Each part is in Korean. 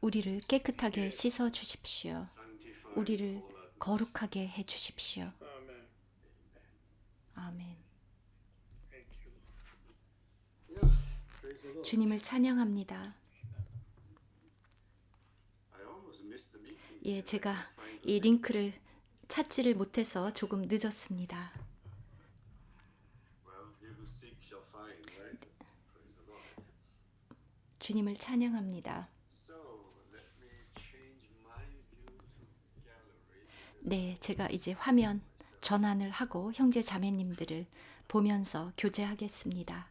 우리를 깨끗하게 씻어 주십시오. 우리를 거룩하게 해 주십시오. 아멘. 주님을 찬양합니다. 예, 제가 이 링크를 찾지를 못해서 조금 늦었습니다. 주님을 찬양합니다. 네, 제가 이제 화면 전환을 하고 형제 자매님들을 보면서 교제하겠습니다.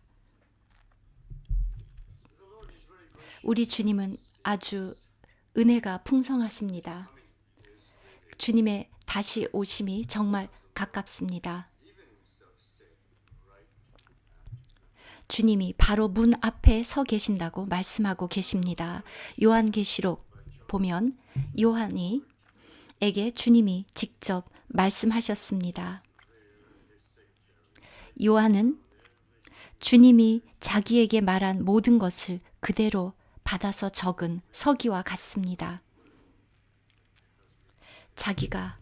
우리 주님은 아주 은혜가 풍성하십니다. 주님의 다시 오심이 정말 가깝습니다. 주님이 바로 문 앞에 서 계신다고 말씀하고 계십니다. 요한계시록 보면 요한에게 주님이 직접 말씀하셨습니다. 요한은 주님이 자기에게 말한 모든 것을 그대로 받아서 적은 서기와 같습니다. 자기가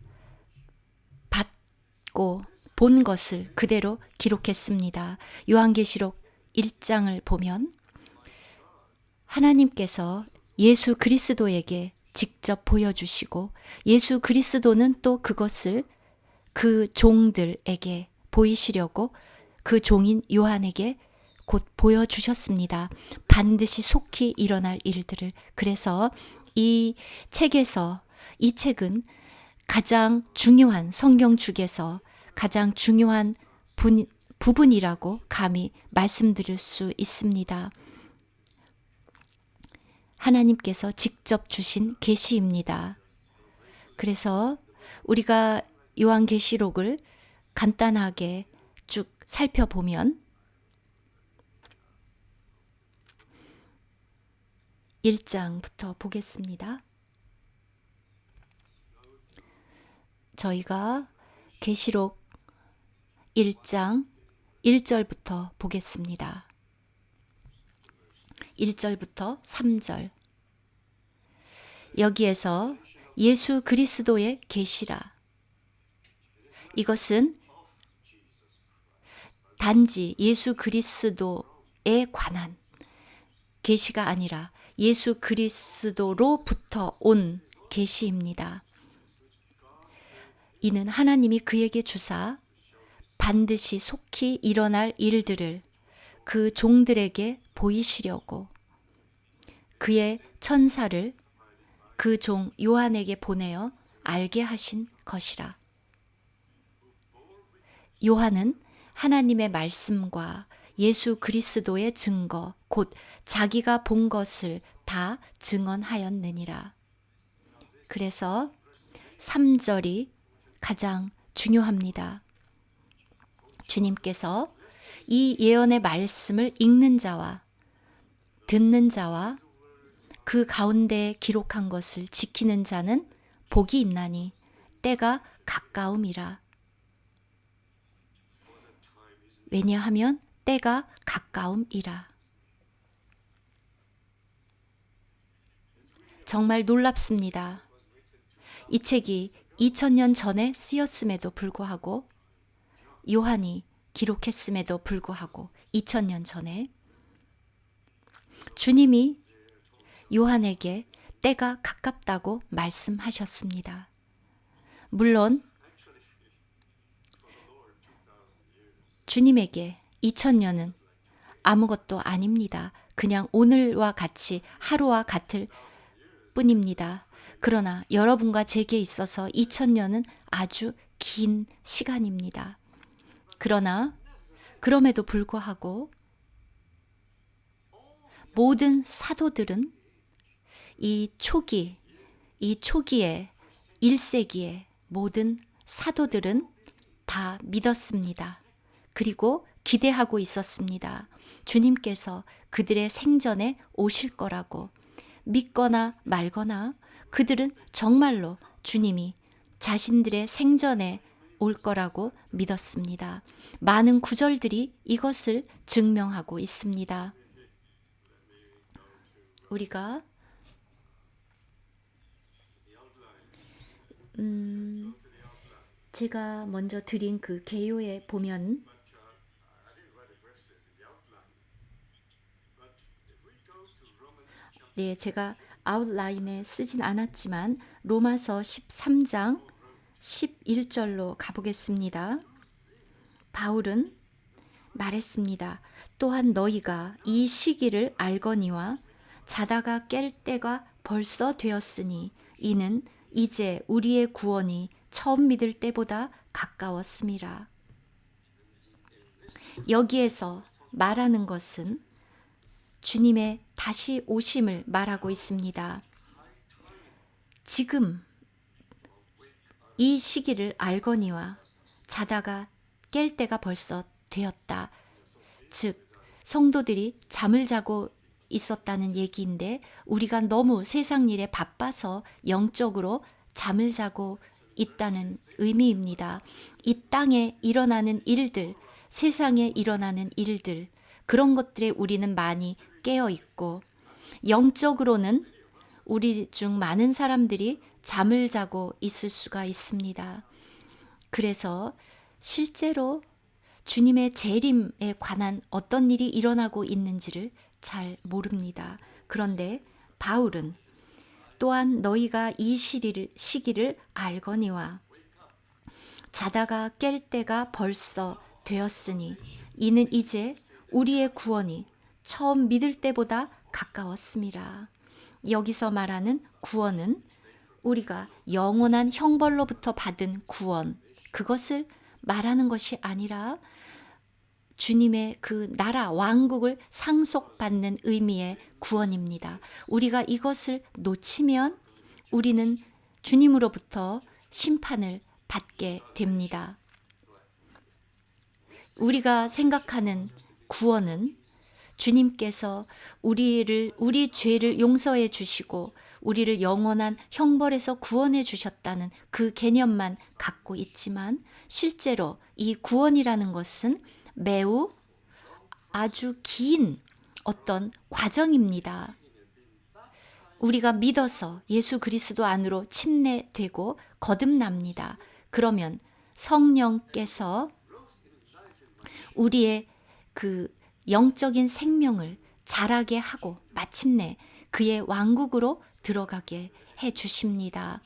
받고 본 것을 그대로 기록했습니다. 요한계시록 1장을 보면 하나님께서 예수 그리스도에게 직접 보여주시고 예수 그리스도는 또 그것을 그 종들에게 보이시려고 그 종인 요한에게 곧 보여주셨습니다. 반드시 속히 일어날 일들을. 그래서 이 책은 가장 중요한 성경 중에서 가장 중요한 부분이라고 감히 말씀드릴 수 있습니다. 하나님께서 직접 주신 계시입니다. 그래서 우리가 요한계시록을 간단하게 쭉 살펴보면 1장부터 보겠습니다. 저희가 계시록 1장 1절부터 보겠습니다. 1절부터 3절. 여기에서 예수 그리스도의 계시라. 이것은 단지 예수 그리스도에 관한 계시가 아니라 예수 그리스도로부터 온 계시입니다. 이는 하나님이 그에게 주사 반드시 속히 일어날 일들을 그 종들에게 보이시려고 그의 천사를 그 종 요한에게 보내어 알게 하신 것이라. 요한은 하나님의 말씀과 예수 그리스도의 증거, 곧 자기가 본 것을 다 증언하였느니라. 그래서 3절이 가장 중요합니다. 주님께서 이 예언의 말씀을 읽는 자와 듣는 자와 그 가운데 기록한 것을 지키는 자는 복이 있나니 때가 가까움이라. 왜냐하면 때가 가까움이라. 정말 놀랍습니다. 이 책이 2000년 전에 쓰였음에도 불구하고 요한이 기록했음에도 불구하고 2000년 전에 주님이 요한에게 때가 가깝다고 말씀하셨습니다. 물론 주님에게 2000년은 아무것도 아닙니다. 그냥 오늘과 같이 하루와 같을 뿐입니다. 그러나 여러분과 제게 있어서 2000년은 아주 긴 시간입니다. 그러나 그럼에도 불구하고 모든 사도들은 이 초기에 1세기의 모든 사도들은 다 믿었습니다. 그리고 기대하고 있었습니다. 주님께서 그들의 생전에 오실 거라고. 믿거나 말거나 그들은 정말로 주님이 자신들의 생전에 올 거라고 믿었습니다. 많은 구절들이 이것을 증명하고 있습니다. 우리가 제가 먼저 드린 그 개요에 보면 네, 제가 아웃라인에 쓰진 않았지만 로마서 13장 11절로 가보겠습니다. 바울은 말했습니다. 또한 너희가 이 시기를 알거니와 자다가 깰 때가 벌써 되었으니 이는 이제 우리의 구원이 처음 믿을 때보다 가까웠음이라. 여기에서 말하는 것은 주님의 다시 오심을 말하고 있습니다. 지금 이 시기를 알거니와 자다가 깰 때가 벌써 되었다. 즉, 성도들이 잠을 자고 있었다는 얘기인데 우리가 너무 세상 일에 바빠서 영적으로 잠을 자고 있다는 의미입니다. 이 땅에 일어나는 일들, 세상에 일어나는 일들, 그런 것들에 우리는 많이 깨어 있고 영적으로는 우리 중 많은 사람들이 잠을 자고 있을 수가 있습니다. 그래서 실제로 주님의 재림에 관한 어떤 일이 일어나고 있는지를 잘 모릅니다. 그런데 바울은 또한 너희가 이 시기를 알거니와 자다가 깰 때가 벌써 되었으니 이는 이제 우리의 구원이 처음 믿을 때보다 가까웠음이라. 여기서 말하는 구원은 우리가 영원한 형벌로부터 받은 구원, 그것을 말하는 것이 아니라 주님의 그 나라 왕국을 상속받는 의미의 구원입니다. 우리가 이것을 놓치면 우리는 주님으로부터 심판을 받게 됩니다. 우리가 생각하는 구원은 주님께서 우리 죄를 용서해 주시고 우리를 영원한 형벌에서 구원해 주셨다는 그 개념만 갖고 있지만 실제로 이 구원이라는 것은 매우 아주 긴 어떤 과정입니다. 우리가 믿어서 예수 그리스도 안으로 침례되고 거듭납니다. 그러면 성령께서 우리의 그 영적인 생명을 자라게 하고 마침내 그의 왕국으로 들어가게 해 주십니다.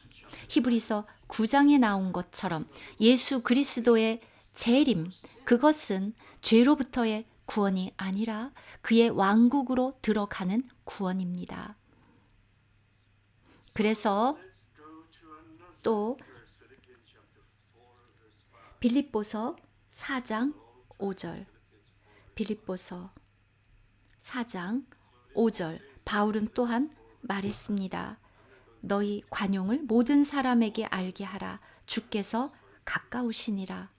히브리서 9장에 나온 것처럼 예수 그리스도의 재림, 그것은 죄로부터의 구원이 아니라 그의 왕국으로 들어가는 구원입니다. 그래서 또 빌립보서 4장 5절, 빌립보서 4장 5절 바울은 또한 말했습니다. 너희 관용을 모든 사람에게 알게 하라. 주께서 가까우시니라.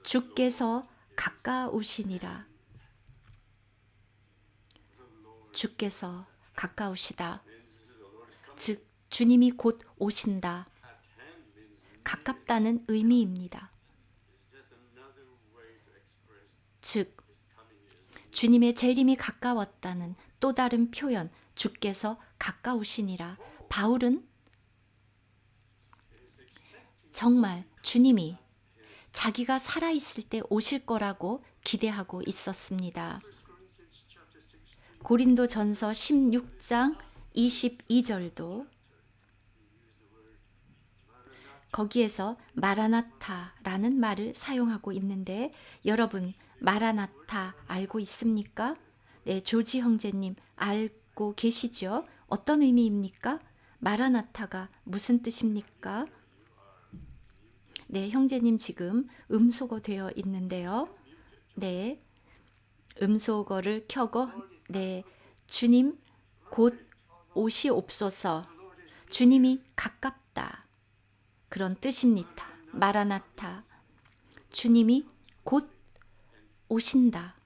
주께서 가까우시니라. 주께서 가까우시다. 즉 주님이 곧 오신다. 가깝다는 의미입니다. 즉 주님의 재림이 가까웠다는 또 다른 표현, 주께서 가까우시니라. 바울은 정말 주님이 자기가 살아있을 때 오실 거라고 기대하고 있었습니다. 고린도전서 16장 22절도 거기에서 마라나타라는 말을 사용하고 있는데 여러분 마라나타 알고 있습니까? 네, 조지 형제님 알고 계시죠? 어떤 의미입니까? 마라나타가 무슨 뜻입니까? 네, 형제님 지금 음소거 되어 있는데요. 네, 음소거를 켜고 네, 주님 곧 오시옵소서. 주님이 가깝다. 그런 뜻입니다. 마라나타. 주님이 곧 오신다.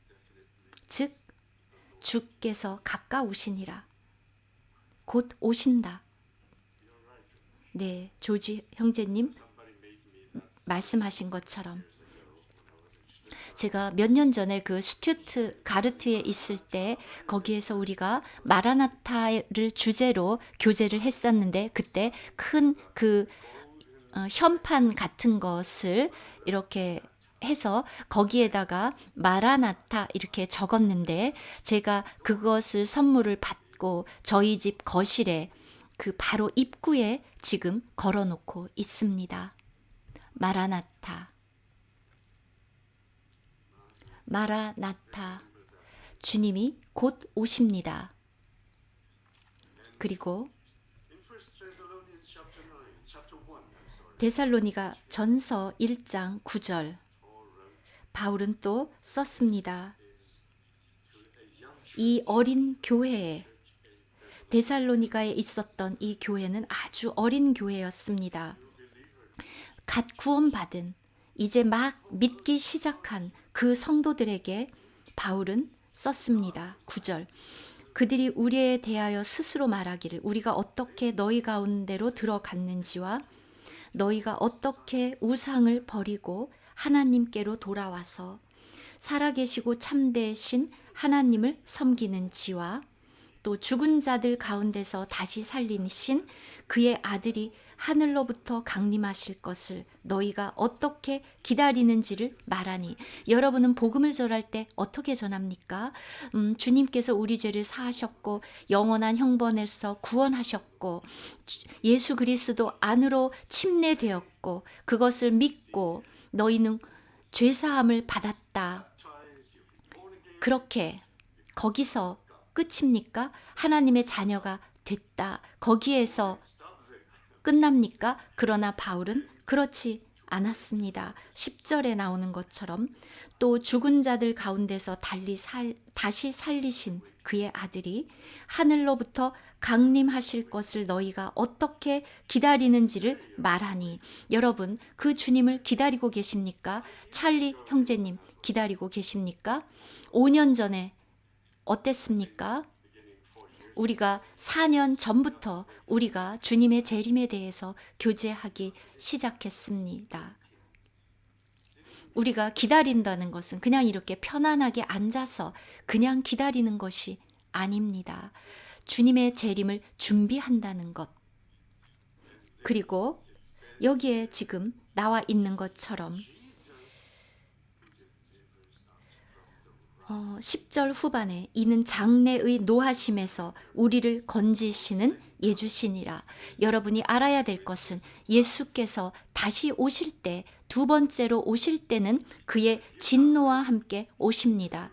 즉 주께서 가까우시니라. 곧 오신다. 네, 조지 형제님 말씀하신 것처럼 제가 몇 년 전에 그 슈투트가르트에 있을 때 거기에서 우리가 마라나타를 주제로 교제를 했었는데 그때 큰 그 현판 같은 것을 이렇게 해서 거기에다가 마라나타 이렇게 적었는데 제가 그것을 선물을 받고 저희 집 거실에 그 바로 입구에 지금 걸어놓고 있습니다. 마라나타. 마라나타. 주님이 곧 오십니다. 그리고 데살로니가 전서 1장 9절 바울은 또 썼습니다. 이 어린 교회에 데살로니가에 있었던 이 교회는 아주 어린 교회였습니다. 갓 구원받은 이제 막 믿기 시작한 그 성도들에게 바울은 썼습니다. 9절 그들이 우리에 대하여 스스로 말하기를 우리가 어떻게 너희 가운데로 들어갔는지와 너희가 어떻게 우상을 버리고 하나님께로 돌아와서 살아계시고 참되신 하나님을 섬기는지와 또 죽은 자들 가운데서 다시 살리신 그의 아들이 하늘로부터 강림하실 것을 너희가 어떻게 기다리는지를 말하니 여러분은 복음을 전할 때 어떻게 전합니까? 주님께서 우리 죄를 사하셨고 영원한 형벌에서 구원하셨고 예수 그리스도 안으로 침례되었고 그것을 믿고 너희는 죄사함을 받았다. 그렇게 거기서 끝입니까? 하나님의 자녀가 됐다. 거기에서 끝납니까? 그러나 바울은 그렇지 않았습니다. 10절에 나오는 것처럼 또 죽은 자들 가운데서 다시 살리신 그의 아들이 하늘로부터 강림하실 것을 너희가 어떻게 기다리는지를 말하니 여러분 그 주님을 기다리고 계십니까? 찰리 형제님 기다리고 계십니까? 5년 전에 어땠습니까? 우리가 4년 전부터 우리가 주님의 재림에 대해서 교제하기 시작했습니다. 우리가 기다린다는 것은 그냥 이렇게 편안하게 앉아서 그냥 기다리는 것이 아닙니다. 주님의 재림을 준비한다는 것. 그리고 여기에 지금 나와 있는 것처럼 10절 후반에 이는 장래의 노하심에서 우리를 건지시는 예주시니라. 여러분이 알아야 될 것은 예수께서 다시 오실 때 두 번째로 오실 때는 그의 진노와 함께 오십니다.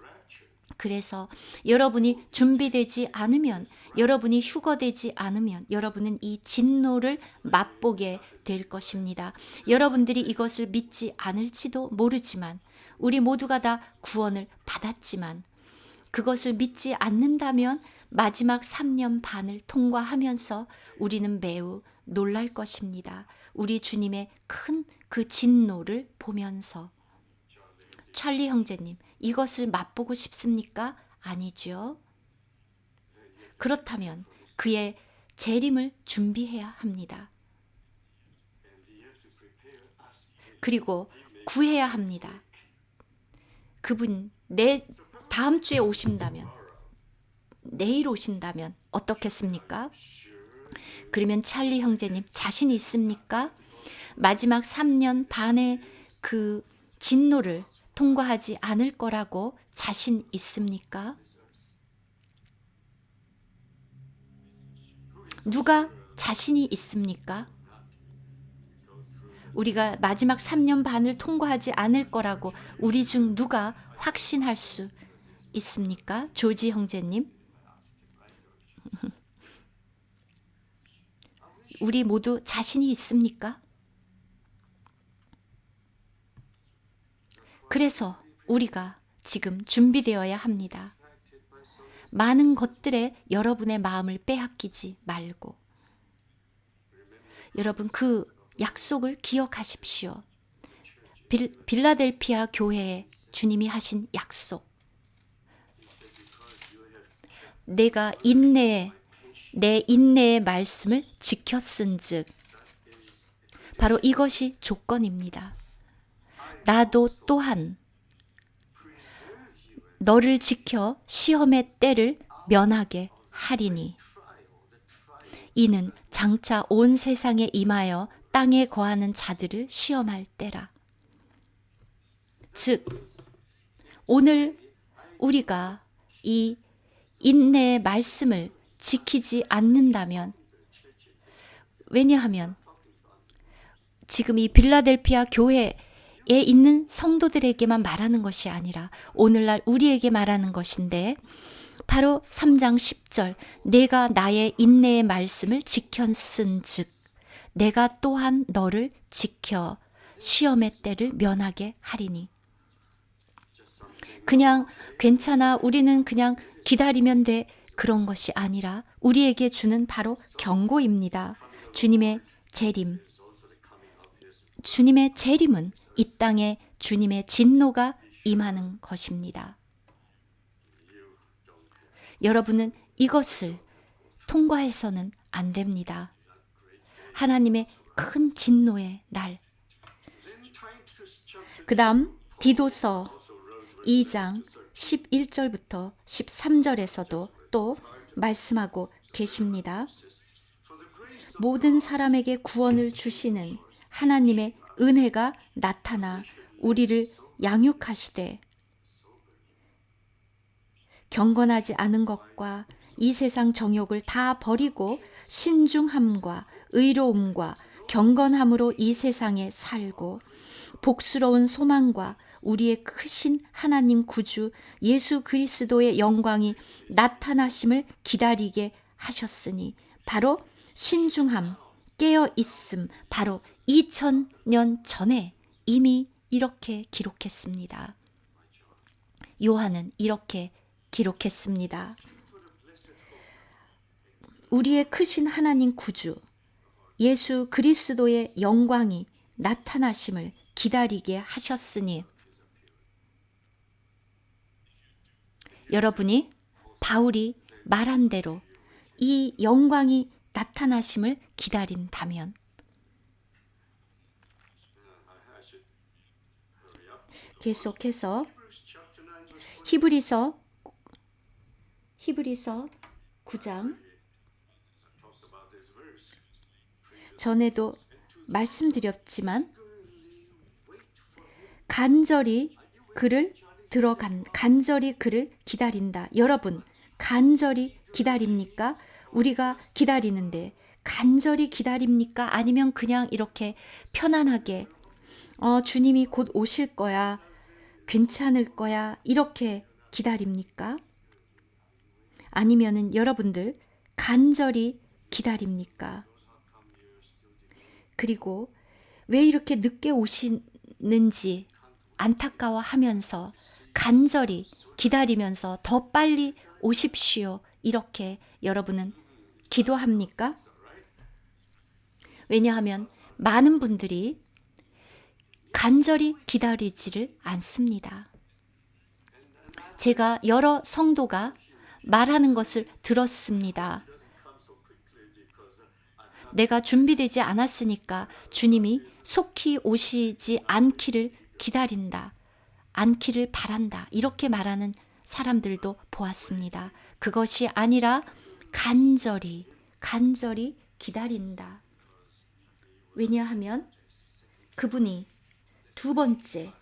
그래서 여러분이 준비되지 않으면 여러분이 휴거되지 않으면 여러분은 이 진노를 맛보게 될 것입니다. 여러분들이 이것을 믿지 않을지도 모르지만 우리 모두가 다 구원을 받았지만 그것을 믿지 않는다면 마지막 3년 반을 통과하면서 우리는 매우 놀랄 것입니다. 우리 주님의 큰 그 진노를 보면서 찰리 형제님 이것을 맛보고 싶습니까? 아니죠. 그렇다면 그의 재림을 준비해야 합니다. 그리고 구해야 합니다. 그분 다음 주에 오신다면 내일 오신다면 어떻겠습니까? 그러면 찰리 형제님 자신 있습니까? 마지막 3년 반의 그 진노를 통과하지 않을 거라고 자신 있습니까? 누가 자신이 있습니까? 우리가 마지막 3년 반을 통과하지 않을 거라고 우리 중 누가 확신할 수 있습니까? 조지 형제님? 우리 모두 자신이 있습니까? 그래서 우리가 지금 준비되어야 합니다. 많은 것들에 여러분의 마음을 빼앗기지 말고 여러분 그 약속을 기억하십시오. 빌라델피아 교회에 주님이 하신 약속. 내가 내 인내의 말씀을 지켰은즉 바로 이것이 조건입니다. 나도 또한 너를 지켜 시험의 때를 면하게 하리니 이는 장차 온 세상에 임하여 땅에 거하는 자들을 시험할 때라. 즉 오늘 우리가 이 인내의 말씀을 지키지 않는다면, 왜냐하면 지금 이 빌라델피아 교회에 있는 성도들에게만 말하는 것이 아니라 오늘날 우리에게 말하는 것인데, 바로 3장 10절 내가 나의 인내의 말씀을 지켰은즉 내가 또한 너를 지켜 시험의 때를 면하게 하리니. 그냥 괜찮아, 우리는 그냥 기다리면 돼, 그런 것이 아니라 우리에게 주는 바로 경고입니다. 주님의 재림은 이 땅에 주님의 진노가 임하는 것입니다. 여러분은 이것을 통과해서는 안 됩니다. 하나님의 큰 진노의 날. 그 다음 디도서 2장 11절부터 13절에서도 또 말씀하고 계십니다. 모든 사람에게 구원을 주시는 하나님의 은혜가 나타나 우리를 양육하시되 경건하지 않은 것과 이 세상 정욕을 다 버리고 신중함과 의로움과 경건함으로 이 세상에 살고 복스러운 소망과 우리의 크신 하나님 구주 예수 그리스도의 영광이 나타나심을 기다리게 하셨으니, 바로 신중함, 깨어있음, 바로 2000년 전에 이미 이렇게 기록했습니다. 요한은 이렇게 기록했습니다. 우리의 크신 하나님 구주 예수 그리스도의 영광이 나타나심을 기다리게 하셨으니, 여러분이 바울이 말한 대로 이 영광이 나타나심을 기다린다면, 계속해서 히브리서 9장, 전에도 말씀드렸지만 간절히 그를 기다린다. 여러분, 간절히 기다립니까? 우리가 기다리는데 간절히 기다립니까? 아니면 그냥 이렇게 편안하게 주님이 곧 오실 거야, 괜찮을 거야, 이렇게 기다립니까? 아니면은 여러분들 간절히 기다립니까? 그리고 왜 이렇게 늦게 오시는지 안타까워하면서 간절히 기다리면서 더 빨리 오십시오, 이렇게 여러분은 기도합니까? 왜냐하면 많은 분들이 간절히 기다리지를 않습니다. 제가 여러 성도가 말하는 것을 들었습니다. 내가 준비되지 않았으니까 주님이 속히 오시지 않기를 기다린다, 않기를 바란다, 이렇게 말하는 사람들도 보았습니다. 그것이 아니라 간절히 기다린다. 왜냐하면 그분이 두 번째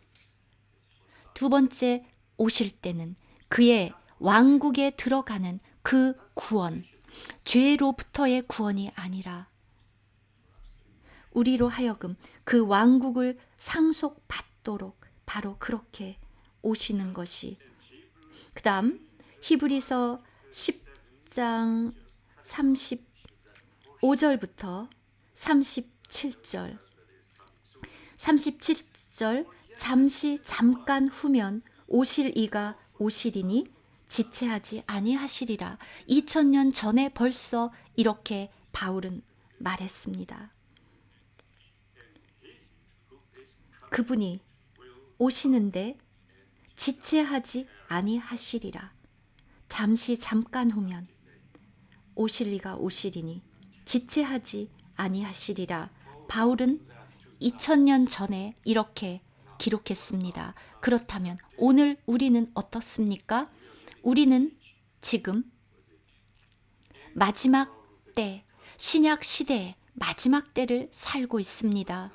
오실 때는 그의 왕국에 들어가는 그 구원, 죄로부터의 구원이 아니라 우리로 하여금 그 왕국을 상속받도록 바로 그렇게 오시는 것이. 그 다음 히브리서 10장 35절부터 37절. 잠깐 후면 오실 이가 오시리니 지체하지 아니하시리라. 2000년 전에 벌써 이렇게 바울은 말했습니다. 그분이 오시는데 지체하지 아니하시리라. 잠깐 후면 오실 이가 오시리니 지체하지 아니하시리라. 바울은 2000년 전에 이렇게 기록했습니다. 그렇다면 오늘 우리는 어떻습니까? 우리는 지금 마지막 때, 신약 시대의 마지막 때를 살고 있습니다.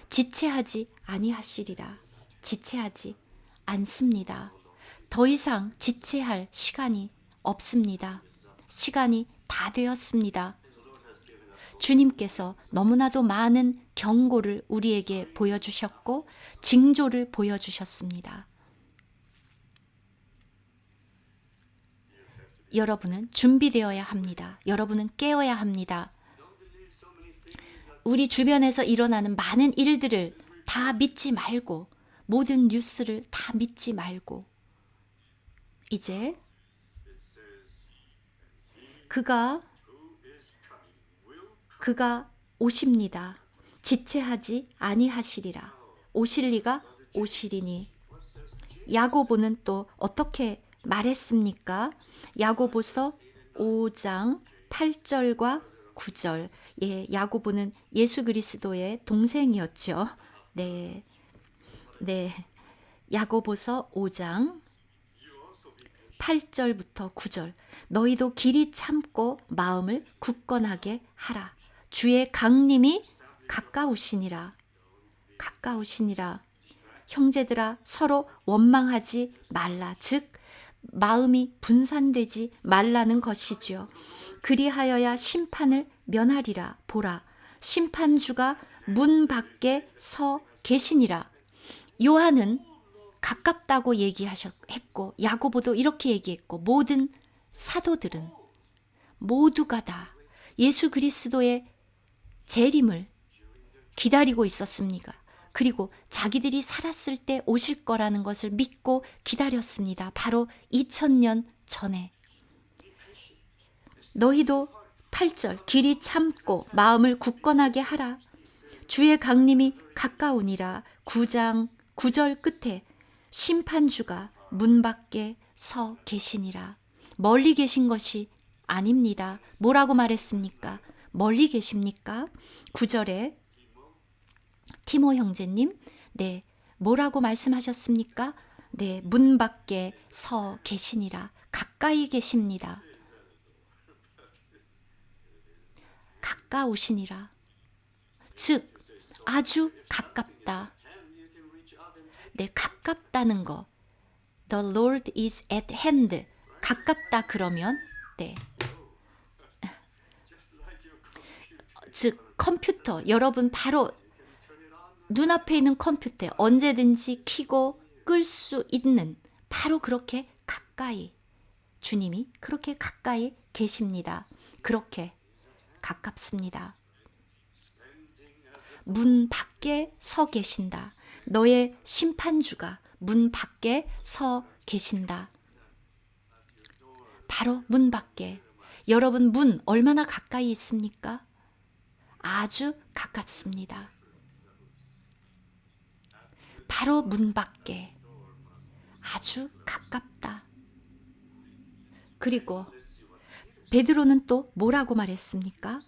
지체하지 아니하시리라. 지체하지 않습니다. 더 이상 지체할 시간이 없습니다. 시간이 다 되었습니다. 주님께서 너무나도 많은 경고를 우리에게 보여주셨고 징조를 보여주셨습니다. 여러분은 준비되어야 합니다. 여러분은 깨어야 합니다. 우리 주변에서 일어나는 많은 일들을 다 믿지 말고, 모든 뉴스를 다 믿지 말고, 이제 그가 오십니다. 지체하지 아니하시리라. 오실 리가 오시리니. 야고보는 또 어떻게 말했습니까? 야고보서 5장 8절과 9절. 예, 야고보는 예수 그리스도의 동생이었죠. 네. 야고보서 5장 8절부터 9절. 너희도 길이 참고 마음을 굳건하게 하라. 주의 강림이 가까우시니라. 형제들아, 서로 원망하지 말라. 즉 마음이 분산되지 말라는 것이지요. 그리하여야 심판을 면하리라. 보라, 심판주가 문 밖에 서 계시니라. 요한은 가깝다고 얘기했고 야고보도 이렇게 얘기했고, 모든 사도들은 모두가 다 예수 그리스도의 재림을 기다리고 있었습니다. 그리고 자기들이 살았을 때 오실 거라는 것을 믿고 기다렸습니다. 바로 2000년 전에. 너희도 8절, 길이 참고 마음을 굳건하게 하라. 주의 강림이 가까우니라. 9장 9절 끝에 심판주가 문 밖에 서 계시니라. 멀리 계신 것이 아닙니다. 뭐라고 말했습니까? 멀리 계십니까? 9절에 티모 형제님, 네, 뭐라고 말씀하셨습니까? 네, 문 밖에 서 계시니라. 가까이 계십니다. 가까우시니라. 즉 아주 가깝다. 네, 가깝다는 거. The Lord is at hand. 가깝다 그러면 네. 즉 컴퓨터, 여러분 바로 눈앞에 있는 컴퓨터에 언제든지 켜고 끌 수 있는, 바로 그렇게 가까이, 주님이 그렇게 가까이 계십니다. 그렇게 가깝습니다. 문 밖에 서 계신다. 너의 심판주가 문 밖에 서 계신다. 바로 문 밖에. 여러분 문 얼마나 가까이 있습니까? 아주 가깝습니다. 바로 문 밖에. 아주 가깝다. 그리고 베드로는 또 뭐라고 말했습니까?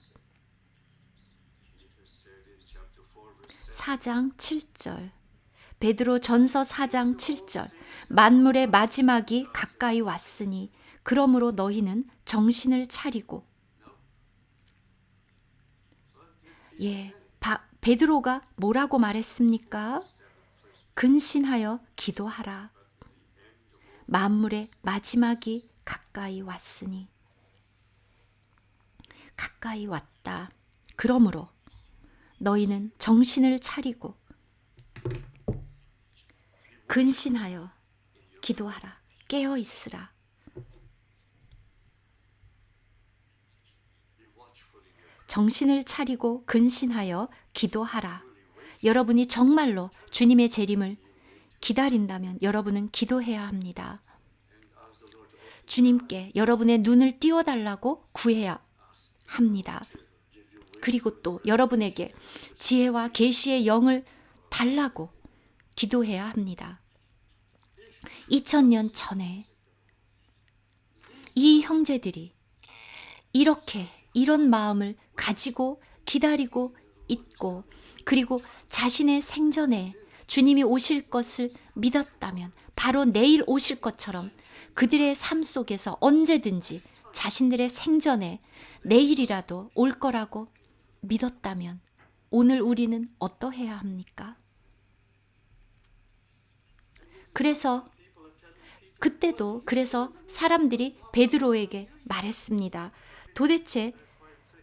4장 7절. 베드로 전서 4장 7절. 만물의 마지막이 가까이 왔으니 그러므로 너희는 정신을 차리고. 예, 베드로가 뭐라고 말했습니까? 근신하여 기도하라. 만물의 마지막이 가까이 왔으니. 가까이 왔다. 그러므로 너희는 정신을 차리고 근신하여 기도하라. 깨어 있으라. 정신을 차리고 근신하여 기도하라. 여러분이 정말로 주님의 재림을 기다린다면 여러분은 기도해야 합니다. 주님께 여러분의 눈을 띄워달라고 구해야 합니다. 그리고 또 여러분에게 지혜와 계시의 영을 달라고 기도해야 합니다. 2000년 전에 이 형제들이 이런 마음을 가지고 기다리고 있고, 그리고 자신의 생전에 주님이 오실 것을 믿었다면 바로 내일 오실 것처럼 그들의 삶 속에서 언제든지 자신들의 생전에 내일이라도 올 거라고 믿었다면 오늘 우리는 어떠해야 합니까? 그래서 사람들이 베드로에게 말했습니다. 도대체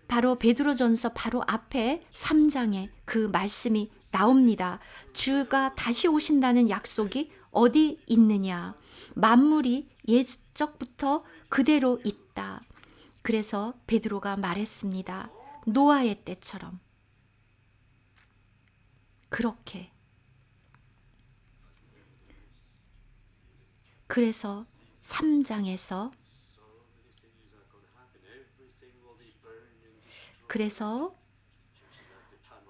바로 베드로전서 바로 앞에 3장에 그 말씀이 나옵니다. 주가 다시 오신다는 약속이 어디 있느냐? 만물이 예적부터 그대로 있다. 그래서 베드로가 말했습니다. 노아의 때처럼 그렇게. 그래서 3장에서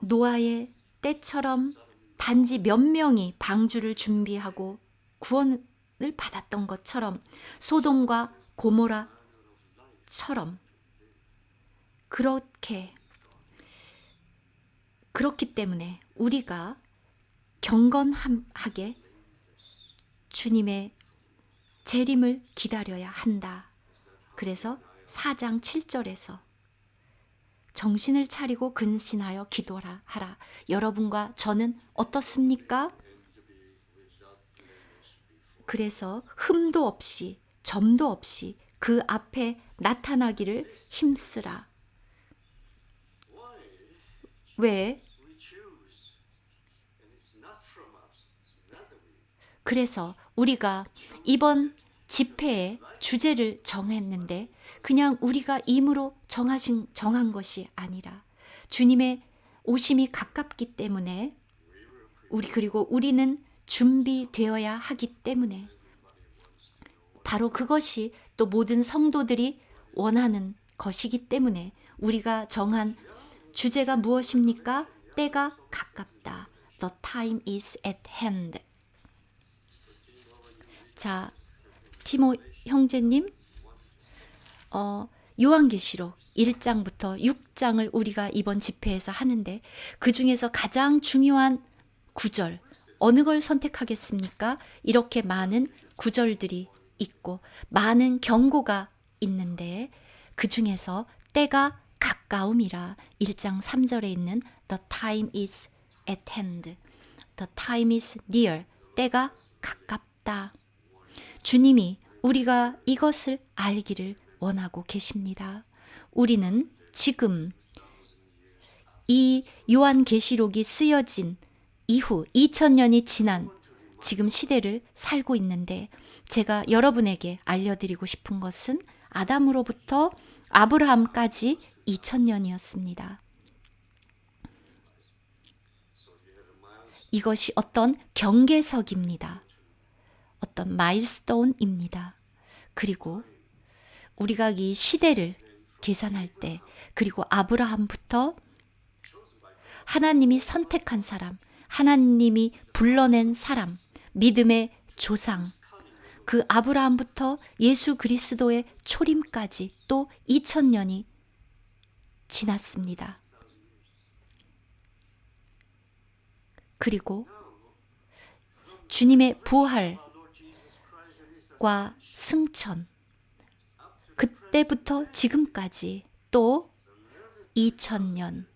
노아의 때처럼 단지 몇 명이 방주를 준비하고 구원을 받았던 것처럼 소돔과 고모라처럼 그렇기 때문에 우리가 경건하게 주님의 재림을 기다려야 한다. 그래서 4장 7절에서 정신을 차리고 근신하여 기도하라. 여러분과 저는 어떻습니까? 그래서 흠도 없이 점도 없이 그 앞에 나타나기를 힘쓰라. 왜? 그래서 우리가 이번 집회의 주제를 정했는데 그냥 우리가 임으로 정한 것이 아니라 주님의 오심이 가깝기 때문에 그리고 우리는 준비되어야 하기 때문에 바로 그것이 또 모든 성도들이 원하는 것이기 때문에 우리가 정한 주제가 무엇입니까? 때가 가깝다. The time is at hand. 자, 티모 형제님, 요한계시록 1장부터 6장을 우리가 이번 집회에서 하는데 그 중에서 가장 중요한 구절, 어느 걸 선택하겠습니까? 이렇게 많은 구절들이 있고 많은 경고가 있는데 그 중에서 때가 가까움이라 1장 3절에 있는 The time is at hand. The time is near. 때가 가깝다. 주님이 우리가 이것을 알기를 원하고 계십니다. 우리는 지금 이 요한계시록이 쓰여진 이후 2000년이 지난 지금 시대를 살고 있는데 제가 여러분에게 알려드리고 싶은 것은 아담으로부터 아브라함까지 2000년이었습니다. 이것이 어떤 경계석입니다. 어떤 마일스톤입니다. 그리고 우리가 이 시대를 계산할 때 그리고 아브라함부터 하나님이 선택한 사람, 하나님이 불러낸 사람, 믿음의 조상, 그 아브라함부터 예수 그리스도의 초림까지 또 2000년이 지났습니다. 그리고 주님의 부활과 승천, 그때부터 지금까지 또 2000년,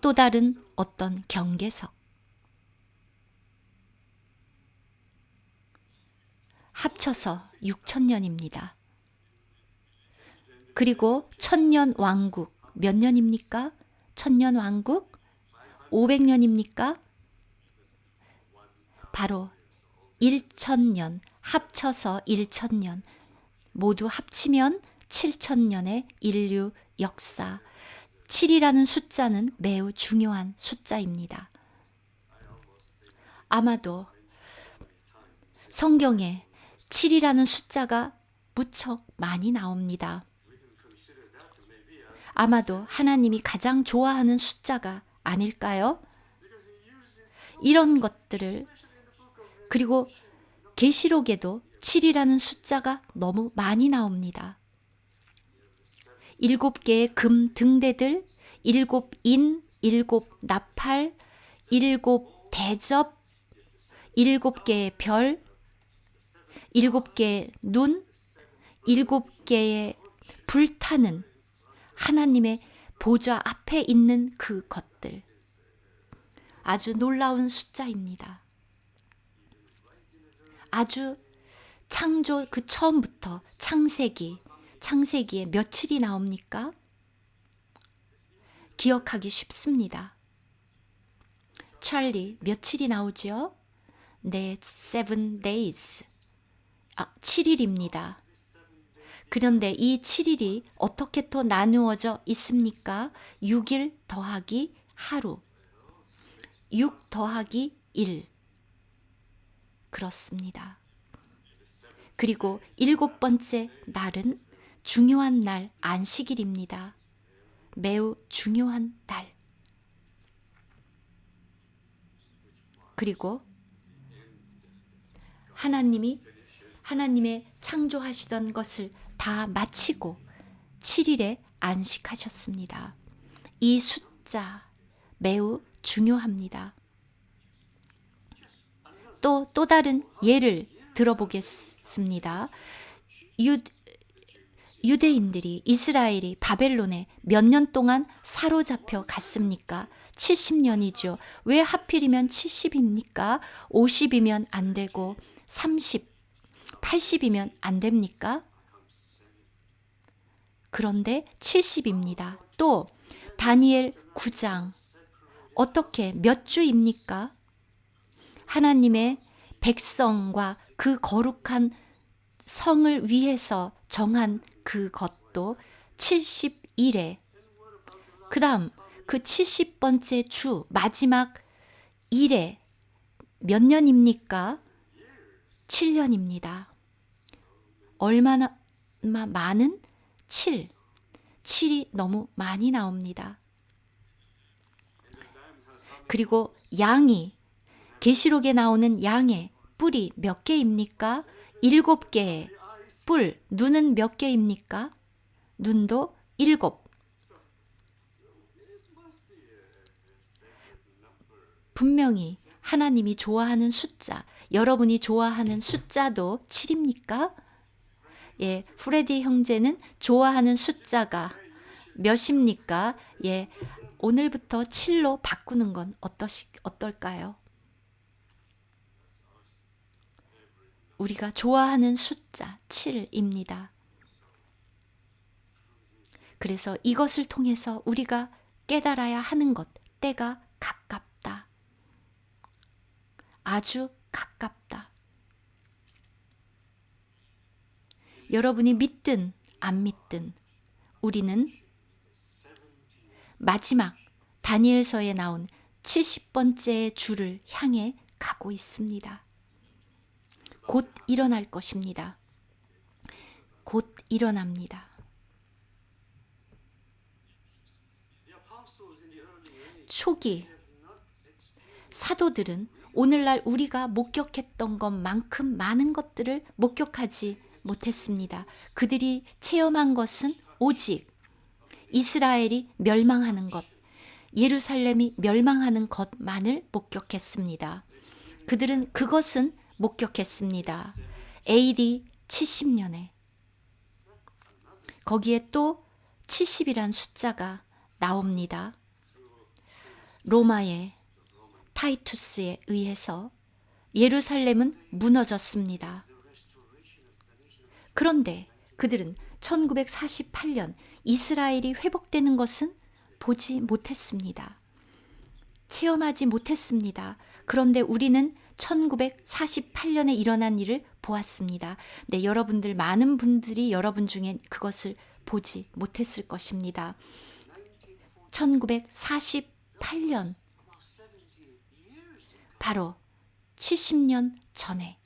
또 다른 어떤 경계석, 합쳐서 6000년입니다. 그리고 1000년 왕국 몇 년입니까? 1000년 왕국 500년입니까? 바로 1000년, 합쳐서 1000년, 모두 합치면 7000년의 인류 역사. 7이라는 숫자는 매우 중요한 숫자입니다. 아마도 성경에 7이라는 숫자가 무척 많이 나옵니다. 아마도 하나님이 가장 좋아하는 숫자가 아닐까요? 이런 것들을, 그리고 계시록에도 7이라는 숫자가 너무 많이 나옵니다. 7개의 금 등대들, 일곱 인, 일곱 나팔, 일곱 대접, 일곱 개의 별, 일곱 개의 눈, 일곱 개의 불타는 하나님의 보좌 앞에 있는 그 것들. 아주 놀라운 숫자입니다. 아주 창조 그 처음부터 창세기에 며칠이 나옵니까? 기억하기 쉽습니다. 찰리, 며칠이 나오죠? 네, 7 days. 7일입니다. 그런데 이 7일이 어떻게 또 나누어져 있습니까? 6일 더하기 하루. 6 더하기 1. 그렇습니다. 그리고 7번째 날은 중요한 날, 안식일입니다. 매우 중요한 날. 그리고 하나님의 창조하시던 것을 다 마치고 7일에 안식하셨습니다. 이 숫자 매우 중요합니다. 또 다른 예를 들어보겠습니다. 유대인들이 이스라엘이 바벨론에 몇 년 동안 사로잡혀 갔습니까? 70년이죠. 왜 하필이면 70입니까? 50이면 안 되고 30, 80이면 안 됩니까? 그런데 70입니다. 또 다니엘 9장 어떻게 몇 주입니까? 하나님의 백성과 그 거룩한 성을 위해서 정한 그것도 70일에 그 다음 그 70번째 주 마지막 일에 몇 년입니까? 7년입니다. 얼마나 많은? 7이 너무 많이 나옵니다. 그리고 양이 계시록에 나오는 양의 뿔이 몇 개입니까? 7개의 뿔. 눈은 몇 개입니까? 눈도 7. 분명히 하나님이 좋아하는 숫자, 여러분이 좋아하는 숫자도 7입니까? 예, 프레디 형제는 좋아하는 숫자가 몇입니까? 예, 오늘부터 7로 바꾸는 건 어떨까요? 우리가 좋아하는 숫자 7입니다. 그래서 이것을 통해서 우리가 깨달아야 하는 것, 때가 가깝다. 아주 가깝다. 여러분이 믿든 안 믿든 우리는 마지막 다니엘서에 나온 70번째 주를 향해 가고 있습니다. 곧 일어날 것입니다. 곧 일어납니다. 초기 사도들은 오늘날 우리가 목격했던 것만큼 많은 것들을 목격하지 못했습니다. 그들이 체험한 것은 오직 이스라엘이 멸망하는 것, 예루살렘이 멸망하는 것만을 목격했습니다. 그들은 그것은 목격했습니다. AD 70년에 거기에 또 70이란 숫자가 나옵니다. 로마의 타이투스에 의해서 예루살렘은 무너졌습니다. 그런데 그들은 1948년 이스라엘이 회복되는 것은 보지 못했습니다. 체험하지 못했습니다. 그런데 우리는 1948년에 일어난 일을 보았습니다. 네, 여러분들 많은 분들이 여러분 중에 그것을 보지 못했을 것입니다. 1948년 바로 70년 전에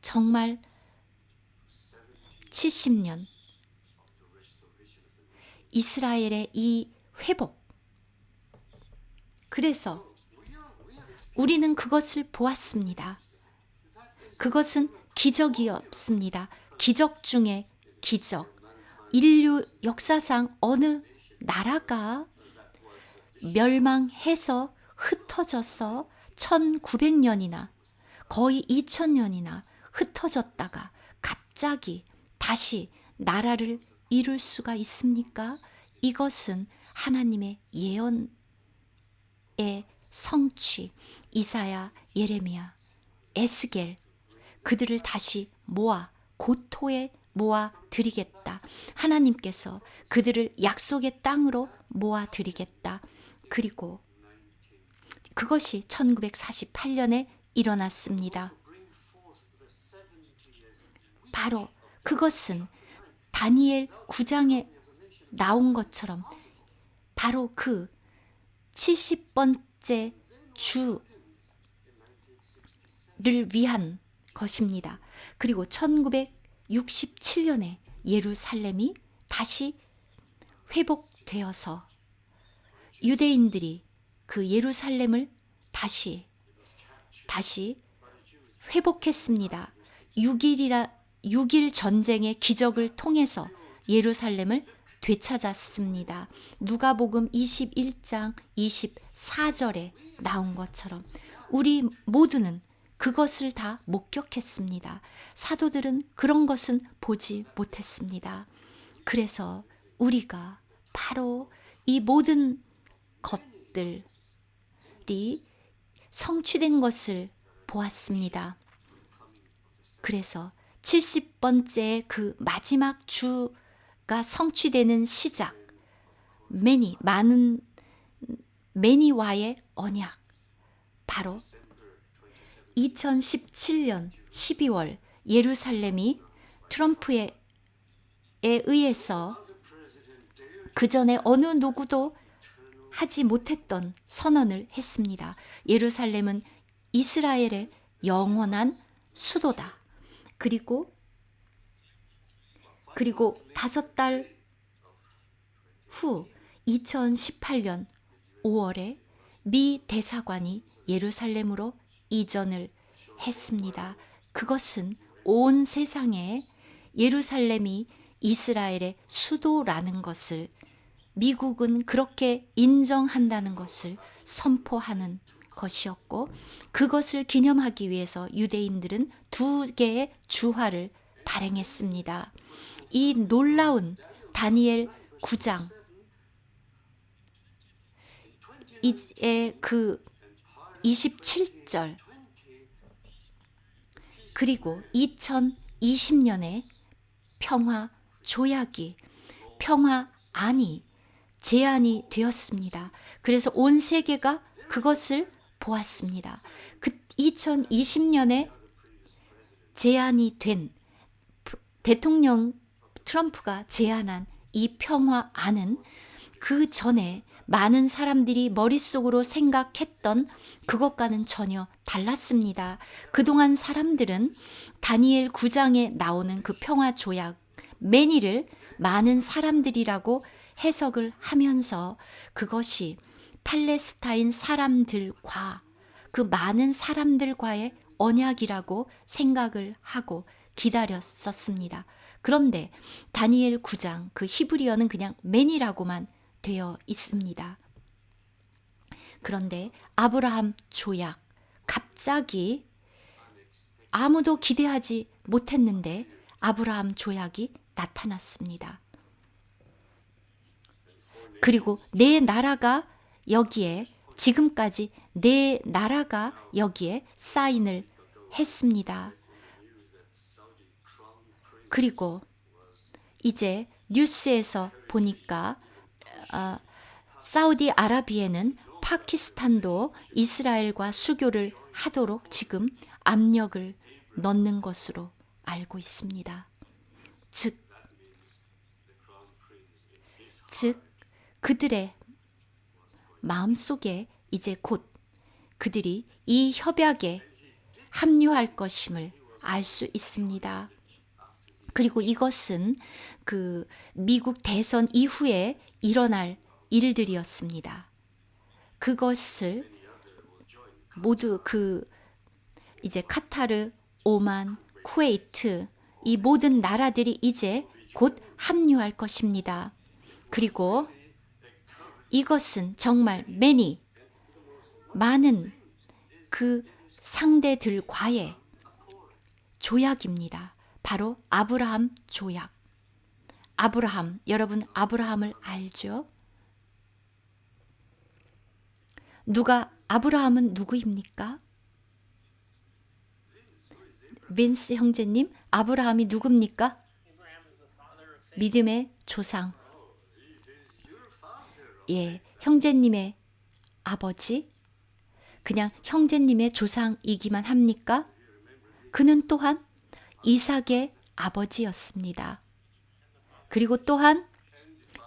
정말 70년 이스라엘의 이 회복. 그래서 우리는 그것을 보았습니다. 그것은 기적이었습니다. 기적 중에 기적. 인류 역사상 어느 나라가 멸망해서 흩어져서 1900년이나 거의 2000년이나 흩어졌다가 갑자기 다시 나라를 이룰 수가 있습니까? 이것은 하나님의 예언의 성취. 이사야, 예레미야, 에스겔, 그들을 다시 모아 고토에 모아 드리겠다. 하나님께서 그들을 약속의 땅으로 모아 드리겠다. 그리고 그것이 1948년에 일어났습니다. 바로 그것은 다니엘 9장에 나온 것처럼 바로 그 70번째 주를 위한 것입니다. 그리고 1967년에 예루살렘이 다시 회복되어서 유대인들이 그 예루살렘을 다시 회복했습니다. 6일 전쟁의 기적을 통해서 예루살렘을 되찾았습니다. 누가복음 21장 24절에 나온 것처럼 우리 모두는 그것을 다 목격했습니다. 사도들은 그런 것은 보지 못했습니다. 그래서 우리가 바로 이 모든 것들이 성취된 것을 보았습니다. 그래서 70번째 그 마지막 주가 성취되는 시작, 매니와의 언약, 바로 2017년 12월 예루살렘이 트럼프에 의해서 그 전에 어느 누구도 하지 못했던 선언을 했습니다. 예루살렘은 이스라엘의 영원한 수도다. 그리고 5달 후 2018년 5월에 미 대사관이 예루살렘으로 이전을 했습니다. 그것은 온 세상에 예루살렘이 이스라엘의 수도라는 것을, 미국은 그렇게 인정한다는 것을 선포하는 것이었고, 그것을 기념하기 위해서 유대인들은 2개의 주화를 발행했습니다. 이 놀라운 다니엘 9장의 그 27절, 그리고 2020년에 평화 조약이, 평화안이 제안이 되었습니다. 그래서 온 세계가 그것을 보았습니다. 그 2020년에 제안이 된 대통령 트럼프가 제안한 이 평화안은 그 전에 많은 사람들이 머릿속으로 생각했던 그것과는 전혀 달랐습니다. 그동안 사람들은 다니엘 9장에 나오는 그 평화조약 매니를 많은 사람들이라고 해석을 하면서 그것이 팔레스타인 사람들과 그 많은 사람들과의 언약이라고 생각을 하고 기다렸었습니다. 그런데 다니엘 9장 그 히브리어는 그냥 매니라고만 되어 있습니다. 그런데 아브라함 조약, 갑자기 아무도 기대하지 못했는데 아브라함 조약이 나타났습니다. 그리고 내 나라가 여기에, 지금까지 내 나라가 여기에 사인을 했습니다. 그리고 이제 뉴스에서 보니까 사우디아라비아는 파키스탄도 이스라엘과 수교를 하도록 지금 압력을 넣는 것으로 알고 있습니다. 즉 그들의 마음속에 이제 곧 그들이 이 협약에 합류할 것임을 알 수 있습니다. 그리고 이것은 그 미국 대선 이후에 일어날 일들이었습니다. 그것을 모두 이제 카타르, 오만, 쿠웨이트, 이 모든 나라들이 이제 곧 합류할 것입니다. 그리고 이것은 정말 많은 그 상대들과의 조약입니다. 바로 아브라함 조약. 여러분 아브라함을 알죠? 아브라함은 누구입니까? 빈스 형제님, 아브라함이 누굽니까? 믿음의 조상. 예, 형제님의 아버지? 그냥 형제님의 조상이기만 합니까? 그는 또한 이삭의 아버지였습니다. 그리고 또한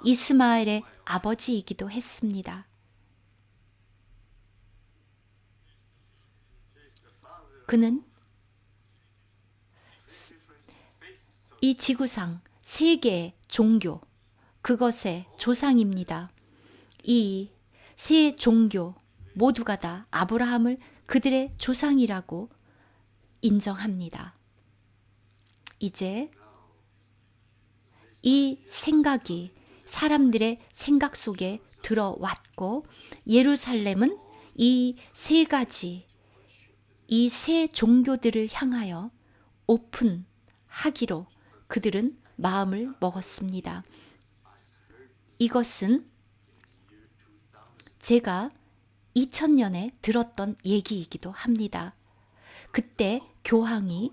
이스마엘의 아버지이기도 했습니다. 그는 이 지구상 세계의 종교, 그것의 조상입니다. 이 세 종교 모두가 다 아브라함을 그들의 조상이라고 인정합니다. 이제 이 생각이 사람들의 생각 속에 들어왔고, 예루살렘은 이 세 가지, 이 세 종교들을 향하여 오픈하기로 그들은 마음을 먹었습니다. 이것은 제가 2000년에 들었던 얘기이기도 합니다. 그때 교황이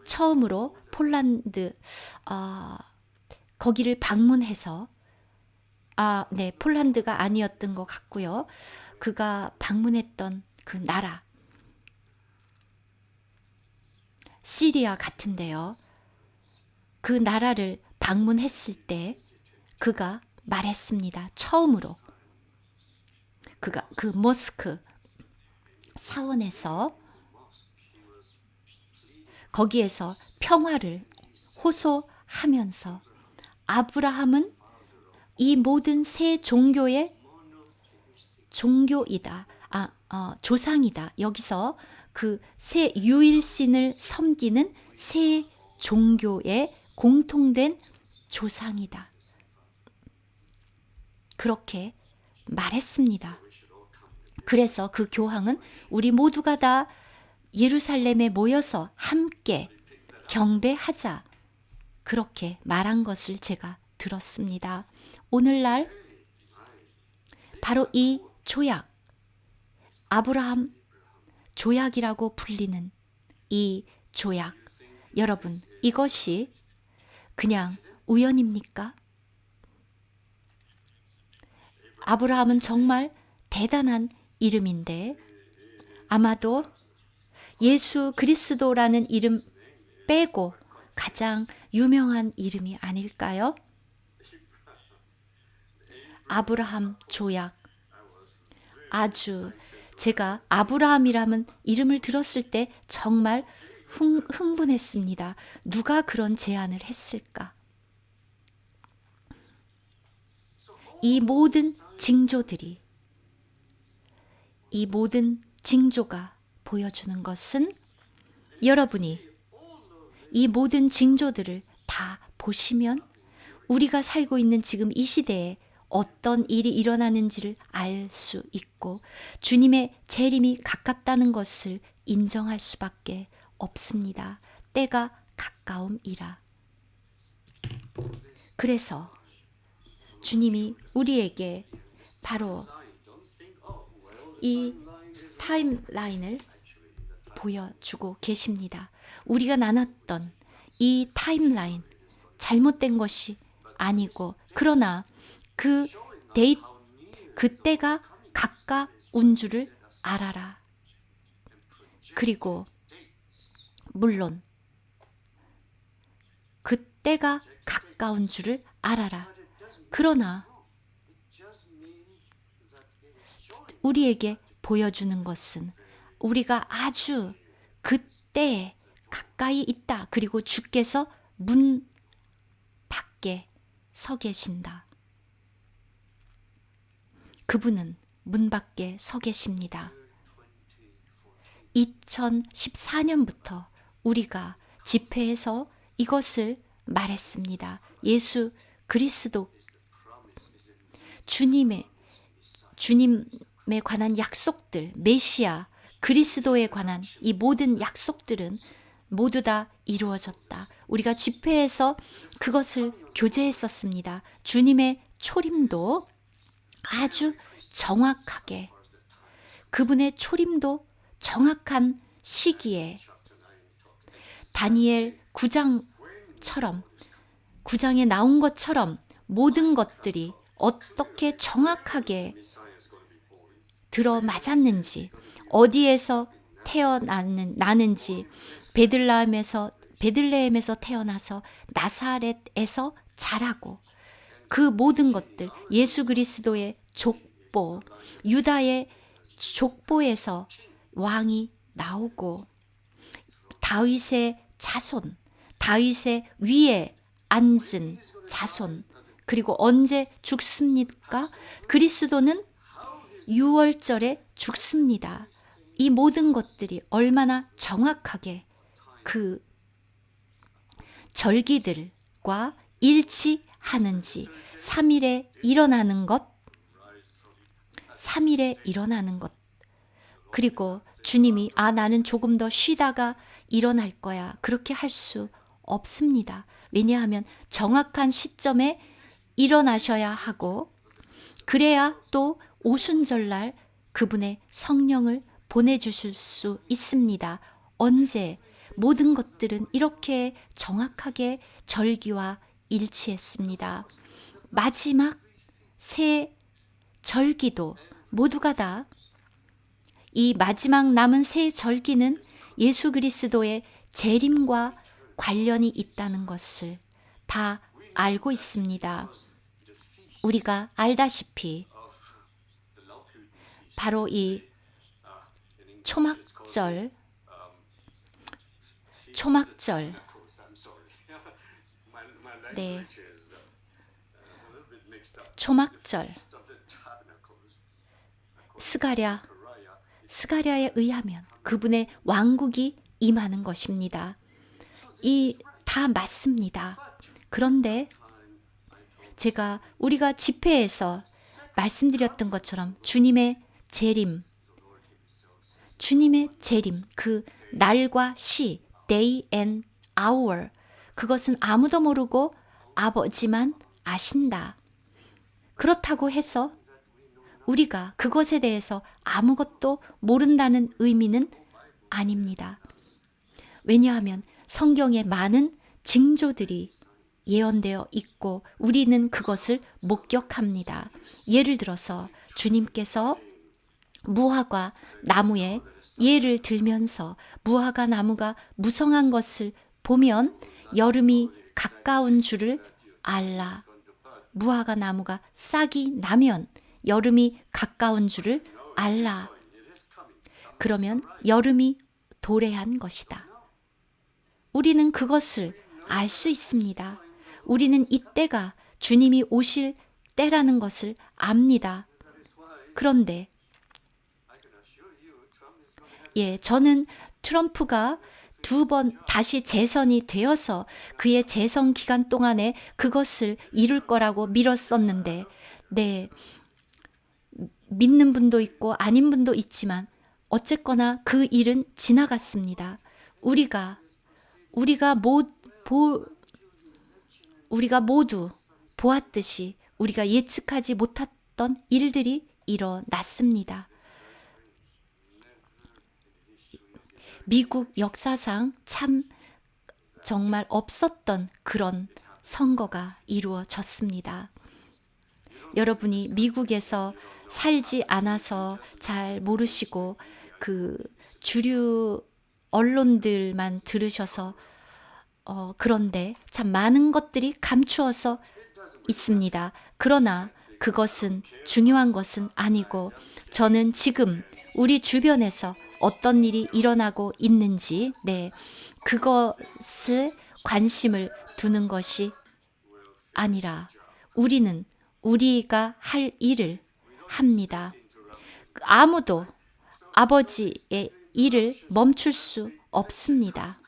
처음으로 폴란드 거기를 방문해서 폴란드가 아니었던 것 같고요. 그가 방문했던 그 나라 시리아 같은데요. 그 나라를 방문했을 때 그가 말했습니다. 처음으로 그가 그 모스크 사원에서 거기에서 평화를 호소하면서 아브라함은 이 모든 세 종교의 종교이다. 조상이다. 여기서 그 세 유일신을 섬기는 세 종교의 공통된 조상이다. 그렇게 말했습니다. 그래서 그 교황은 우리 모두가 다 예루살렘에 모여서 함께 경배하자, 그렇게 말한 것을 제가 들었습니다. 오늘날 바로 이 조약, 아브라함 조약이라고 불리는 이 조약, 여러분, 이것이 그냥 우연입니까? 아브라함은 정말 대단한 이름인데 아마도 예수 그리스도라는 이름 빼고 가장 유명한 이름이 아닐까요? 아브라함 조약. 아주 제가 아브라함이라는 이름을 들었을 때 정말 흥분했습니다. 누가 그런 제안을 했을까? 이 모든 징조가 보여주는 것은 여러분이 이 모든 징조들을 다 보시면 우리가 살고 있는 지금 이 시대에 어떤 일이 일어나는지를 알 수 있고 주님의 재림이 가깝다는 것을 인정할 수밖에 없습니다. 때가 가까움이라. 그래서 주님이 우리에게 바로 이 타임라인을 보여주고 계십니다. 우리가 나눴던 이 타임라인, 잘못된 것이 아니고, 그러나 그때가 가까운 줄을 알아라. 그리고 물론 그때가 가까운 줄을 알아라. 그러나 우리에게 보여주는 것은 우리가 아주 그때에 가까이 있다. 그리고 주께서 문 밖에 서 계신다. 그분은 문 밖에 서 계십니다. 2014년부터 우리가 집회에서 이것을 말했습니다. 예수 그리스도 주님에 관한 약속들, 메시아 그리스도에 관한 이 모든 약속들은 모두 다 이루어졌다. 우리가 집회에서 그것을 교제했었습니다. 주님의 초림도 아주 정확하게, 그분의 초림도 정확한 시기에 다니엘 9장처럼 9장에 나온 것처럼 모든 것들이 어떻게 정확하게 들어맞았는지, 어디에서 태어나는지, 베들레헴에서 태어나서 나사렛에서 자라고, 그 모든 것들, 예수 그리스도의 족보, 유다의 족보에서 왕이 나오고, 다윗의 자손, 다윗의 위에 앉은 자손, 그리고 언제 죽습니까? 그리스도는 6월절에 죽습니다. 이 모든 것들이 얼마나 정확하게 그 절기들과 일치하는지, 3일에 일어나는 것, 3일에 일어나는 것, 그리고 주님이 나는 조금 더 쉬다가 일어날 거야, 그렇게 할 수 없습니다. 왜냐하면 정확한 시점에 일어나셔야 하고, 그래야 또 오순절날 그분의 성령을 보내주실 수 있습니다. 언제? 모든 것들은 이렇게 정확하게 절기와 일치했습니다. 마지막 세 절기도 모두가 다, 이 마지막 남은 세 절기는 예수 그리스도의 재림과 관련이 있다는 것을 다 알고 있습니다. 우리가 알다시피 바로 이 초막절, 네, 초막절, 스가랴에 의하면 그분의 왕국이 임하는 것입니다. 이 다 맞습니다. 그런데 우리가 집회에서 말씀드렸던 것처럼 주님의 재림, 그 날과 시, day and hour, 그것은 아무도 모르고 아버지만 아신다. 그렇다고 해서 우리가 그것에 대해서 아무것도 모른다는 의미는 아닙니다. 왜냐하면 성경에 많은 징조들이 예언되어 있고 우리는 그것을 목격합니다. 예를 들어서 주님께서 무화과 나무에 예를 들면서 무화과 나무가 무성한 것을 보면 여름이 가까운 줄을 알라. 무화과 나무가 싹이 나면 여름이 가까운 줄을 알라. 그러면 여름이 도래한 것이다. 우리는 그것을 알 수 있습니다. 우리는 이때가 주님이 오실 때라는 것을 압니다. 그런데 저는 트럼프가 2번 다시 재선이 되어서 그의 재선 기간 동안에 그것을 이룰 거라고 믿었었는데, 믿는 분도 있고 아닌 분도 있지만 어쨌거나 그 일은 지나갔습니다. 우리가 모두 보았듯이 우리가 예측하지 못했던 일들이 일어났습니다. 미국 역사상 참 정말 없었던 그런 선거가 이루어졌습니다. 여러분이 미국에서 살지 않아서 잘 모르시고 그 주류 언론들만 들으셔서 그런데 참 많은 것들이 감추어서 있습니다. 그러나 그것은 중요한 것은 아니고, 저는 지금 우리 주변에서 어떤 일이 일어나고 있는지, 그것을 관심을 두는 것이 아니라 우리는 우리가 할 일을 합니다. 아무도 아버지의 일을 멈출 수 없습니다.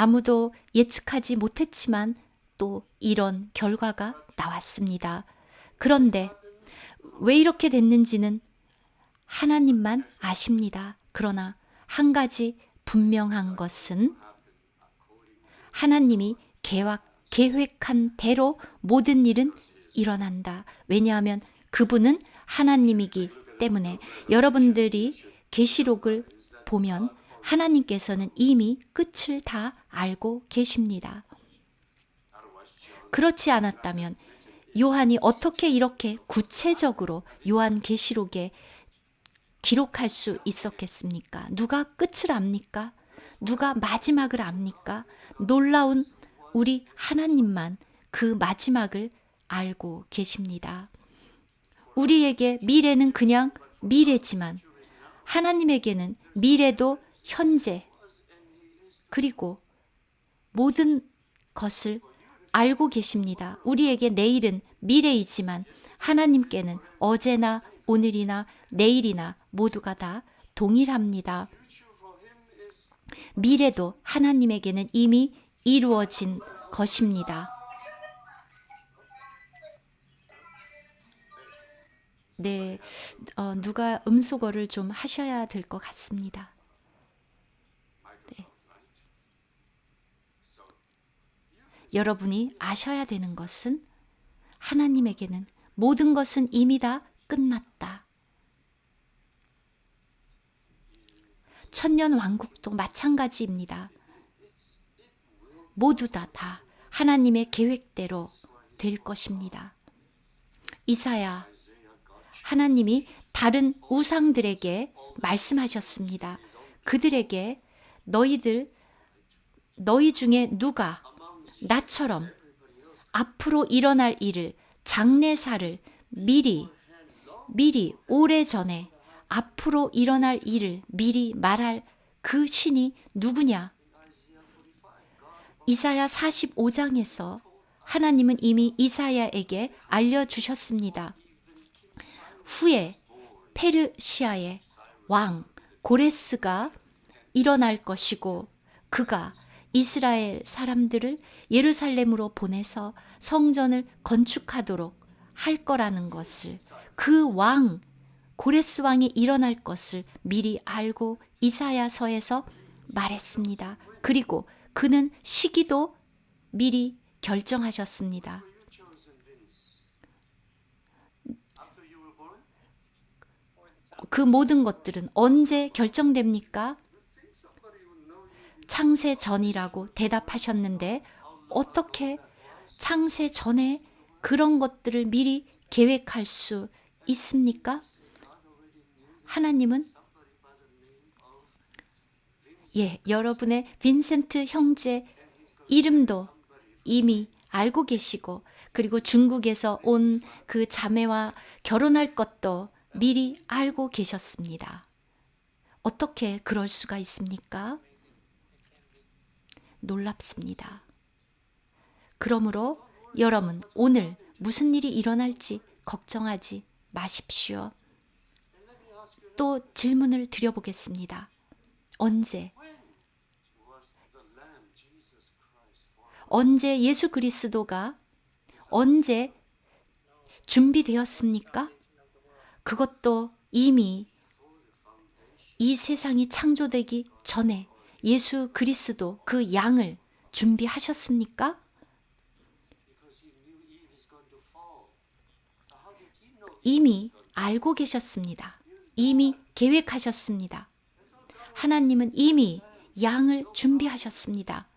아무도 예측하지 못했지만 또 이런 결과가 나왔습니다. 그런데 왜 이렇게 됐는지는 하나님만 아십니다. 그러나 한 가지 분명한 것은 하나님이 계획한 대로 모든 일은 일어난다. 왜냐하면 그분은 하나님이기 때문에. 여러분들이 계시록을 보면 하나님께서는 이미 끝을 다 알고 계십니다. 그렇지 않았다면 요한이 어떻게 이렇게 구체적으로 요한계시록에 기록할 수 있었겠습니까? 누가 끝을 압니까? 누가 마지막을 압니까? 놀라운 우리 하나님만 그 마지막을 알고 계십니다. 우리에게 미래는 그냥 미래지만 하나님에게는 미래도 현재 그리고 모든 것을 알고 계십니다. 우리에게 내일은 미래이지만 하나님께는 어제나 오늘이나 내일이나 모두가 다 동일합니다. 미래도 하나님에게는 이미 이루어진 것입니다. 네, 누가 음소거를 좀 하셔야 될 것 같습니다. 네. 여러분이 아셔야 되는 것은 하나님에게는 모든 것은 이미 다 끝났다. 천년 왕국도 마찬가지입니다. 모두 다 하나님의 계획대로 될 것입니다. 이사야, 하나님이 다른 우상들에게 말씀하셨습니다. 그들에게 너희 중에 누가 나처럼 앞으로 일어날 일을 장래사를 미리 오래전에 앞으로 일어날 일을 미리 말할 그 신이 누구냐? 이사야 45장에서 하나님은 이미 이사야에게 알려주셨습니다. 후에 페르시아의 왕 고레스가 일어날 것이고 그가 이스라엘 사람들을 예루살렘으로 보내서 성전을 건축하도록 할 거라는 것을, 그 왕 고레스 왕이 일어날 것을 미리 알고 이사야서에서 말했습니다. 그리고 그는 시기도 미리 결정하셨습니다. 그 모든 것들은 언제 결정됩니까? 창세 전이라고 대답하셨는데 어떻게 창세 전에 그런 것들을 미리 계획할 수 있습니까? 하나님은 여러분의 빈센트 형제 이름도 이미 알고 계시고 그리고 중국에서 온 그 자매와 결혼할 것도 미리 알고 계셨습니다. 어떻게 그럴 수가 있습니까? 놀랍습니다. 그러므로 여러분 오늘 무슨 일이 일어날지 걱정하지 마십시오. 또 질문을 드려보겠습니다. 언제 예수 그리스도가 언제 준비되었습니까? 그것도 이미 이 세상이 창조되기 전에 예수 그리스도 그 양을 준비하셨습니까? 이미 알고 계셨습니다. 이미 계획하셨습니다. 하나님은 이미 양을 준비하셨습니다.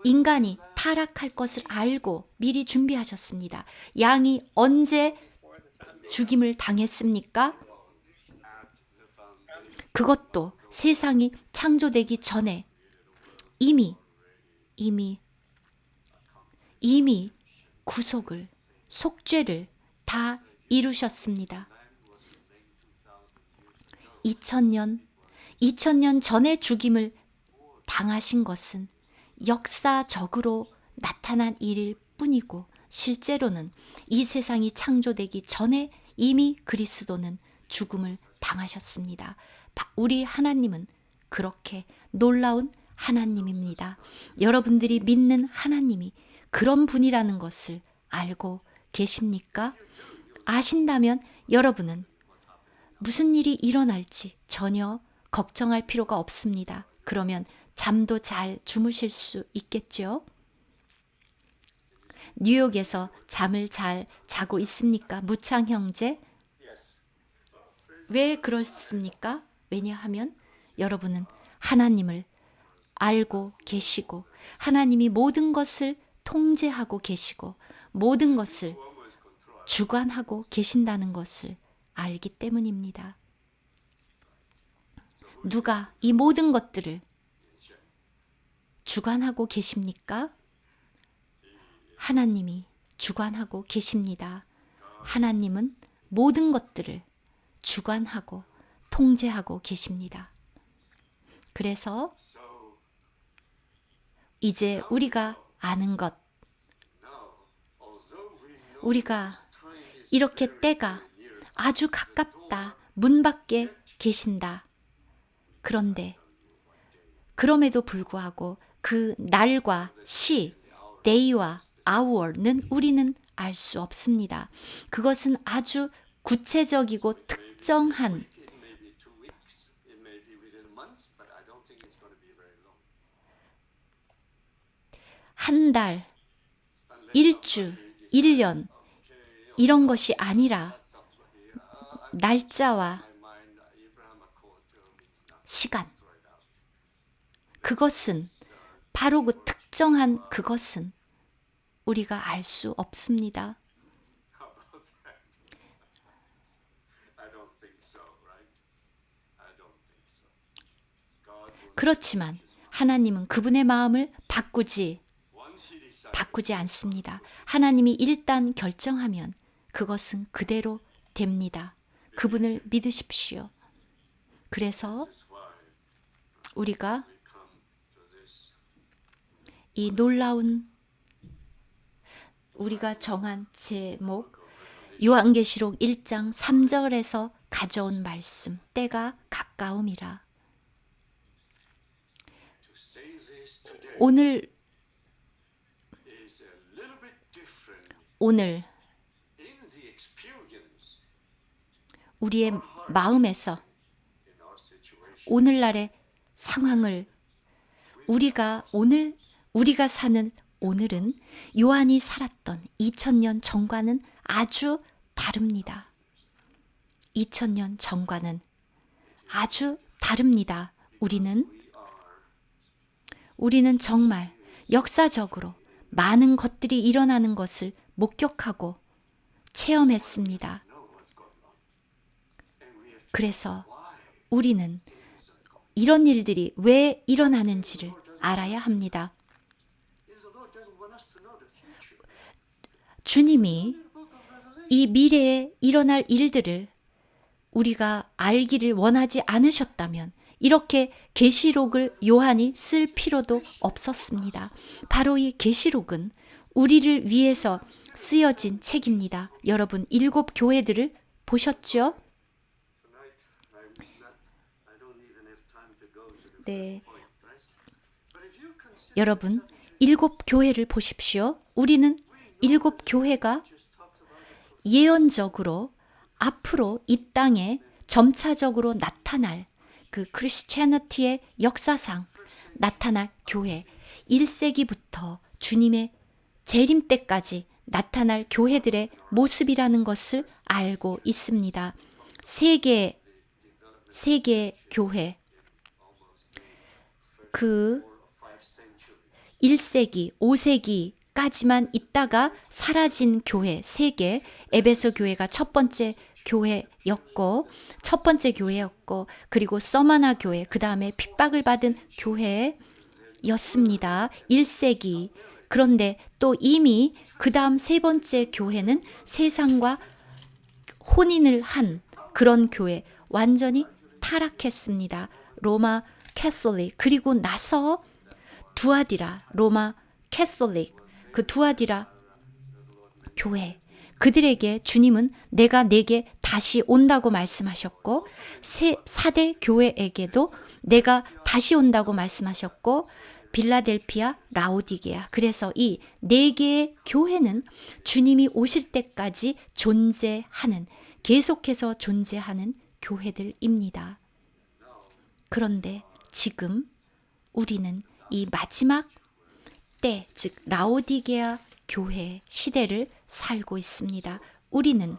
인간이 타락할 것을 알고 미리 준비하셨습니다. 양이 언제 죽임을 당했습니까? 그것도 세상이 창조되기 전에 이미 구속을, 속죄를 다 이루셨습니다. 2000년 전에 죽임을 당하신 것은 역사적으로 나타난 일일 뿐이고 실제로는 이 세상이 창조되기 전에 이미 그리스도는 죽음을 당하셨습니다. 우리 하나님은 그렇게 놀라운 하나님입니다. 여러분들이 믿는 하나님이 그런 분이라는 것을 알고 계십니까? 아신다면 여러분은 무슨 일이 일어날지 전혀 걱정할 필요가 없습니다. 그러면 잠도 잘 주무실 수 있겠죠? 뉴욕에서 잠을 잘 자고 있습니까? 무창 형제? 왜 그렇습니까? 왜냐하면 여러분은 하나님을 알고 계시고 하나님이 모든 것을 통제하고 계시고 모든 것을 주관하고 계신다는 것을 알기 때문입니다. 누가 이 모든 것들을 주관하고 계십니까? 하나님이 주관하고 계십니다. 하나님은 모든 것들을 주관하고 통제하고 계십니다. 그래서 이제 우리가 아는 것, 우리가 이렇게 때가 아주 가깝다, 문 밖에 계신다. 그런데 그럼에도 불구하고 그 날과 시, day와 hour는 우리는 알 수 없습니다. 그것은 아주 구체적이고 특정한 한 달, 일주, 1년 이런 것이 아니라 날짜와 시간, 그것은 바로 그 특정한 그것은 우리가 알 수 없습니다. 그렇지만 하나님은 그분의 마음을 바꾸지 않습니다. 하나님이 일단 결정하면 그것은 그대로 됩니다. 그분을 믿으십시오. 그래서 우리가 이 놀라운 우리가 정한 제목 요한계시록 1장 3절에서 가져온 말씀, 때가 가까움이라. 오늘 우리의 마음에서 오늘날의 상황을 우리가 사는 오늘은 요한이 살았던 2000년 전과는 아주 다릅니다. 2000년 전과는 아주 다릅니다. 우리는 정말 역사적으로 많은 것들이 일어나는 것을 목격하고 체험했습니다. 그래서 우리는 이런 일들이 왜 일어나는지를 알아야 합니다. 주님이 이 미래에 일어날 일들을 우리가 알기를 원하지 않으셨다면 이렇게 계시록을 요한이 쓸 필요도 없었습니다. 바로 이 계시록은 우리를 위해서 쓰여진 책입니다. 여러분 7 교회들을 보셨죠? 네. 여러분 7 교회를 보십시오. 우리는 7 교회가 예언적으로 앞으로 이 땅에 점차적으로 나타날 그 크리스천리티의 역사상 나타날 교회, 1세기부터 주님의 재림 때까지 나타날 교회들의 모습이라는 것을 알고 있습니다. 세계 교회, 그 1세기, 5세기까지만 있다가 사라진 교회, 세계, 에베소 교회가 첫 번째 교회였고 그리고 서마나 교회, 그 다음에 핍박을 받은 교회였습니다. 1세기. 그런데 또 이미 그 다음 세 번째 교회는 세상과 혼인을 한 그런 교회, 완전히 타락했습니다. 로마 캐톨릭, 그리고 나서 두아디라, 로마 캐톨릭, 그 두아디라 교회, 그들에게 주님은 내가 내게 다시 온다고 말씀하셨고 4대 교회에게도 내가 다시 온다고 말씀하셨고 빌라델피아, 라오디게아. 그래서 이 네 개의 교회는 주님이 오실 때까지 존재하는, 계속해서 존재하는 교회들입니다. 그런데 지금 우리는 이 마지막 때, 즉 라오디게아 교회 시대를 살고 있습니다. 우리는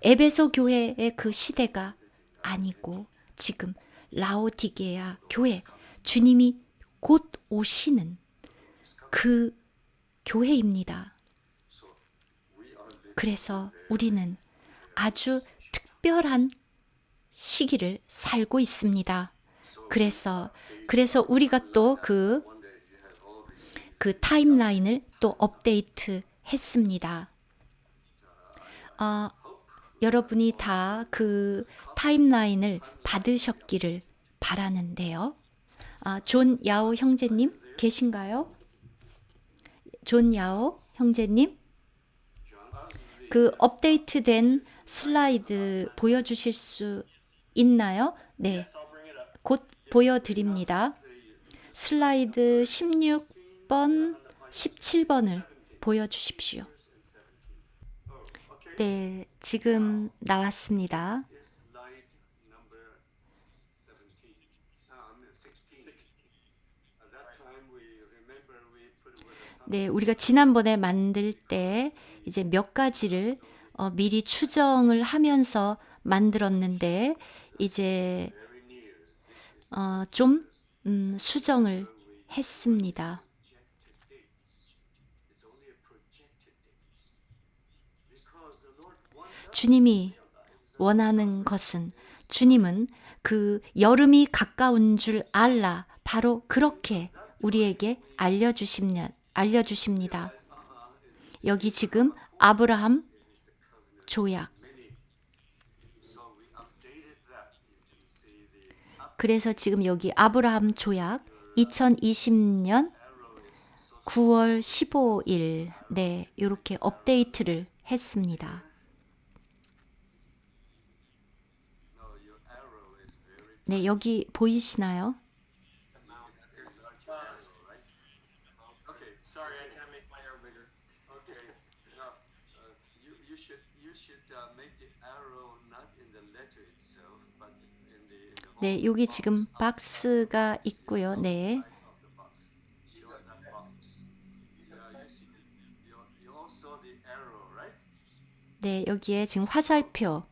에베소 교회의 그 시대가 아니고 지금 라오디게아 교회, 주님이 곧 오시는 그 교회입니다. 그래서 우리는 아주 특별한 시기를 살고 있습니다. 그래서 우리가 또 그 타임라인을 또 업데이트 했습니다. 여러분이 다 그 타임라인을 받으셨기를 바라는데요. 존 야오 형제님 계신가요? 존 야오 형제님? 그 업데이트된 슬라이드 보여주실 수 있나요? 네, 곧 보여드립니다. 슬라이드 16번, 17번을 보여주십시오. 네, 지금 나왔습니다. 네, 우리가 지난번에 만들 때 이제 몇 가지를 미리 추정을 하면서 만들었는데 이제 좀 수정을 했습니다. 주님이 원하는 것은, 주님은 그 여름이 가까운 줄 알라, 바로 그렇게 우리에게 알려주십니다. 여기 지금 아브라함 조약. 그래서 지금 여기 아브라함 조약 2020년 9월 15일, 네, 이렇게 업데이트를 했습니다. 네, 여기 보이시나요? 네, 여기 지금 박스가 있고요. 네. 네, 여기에 지금 화살표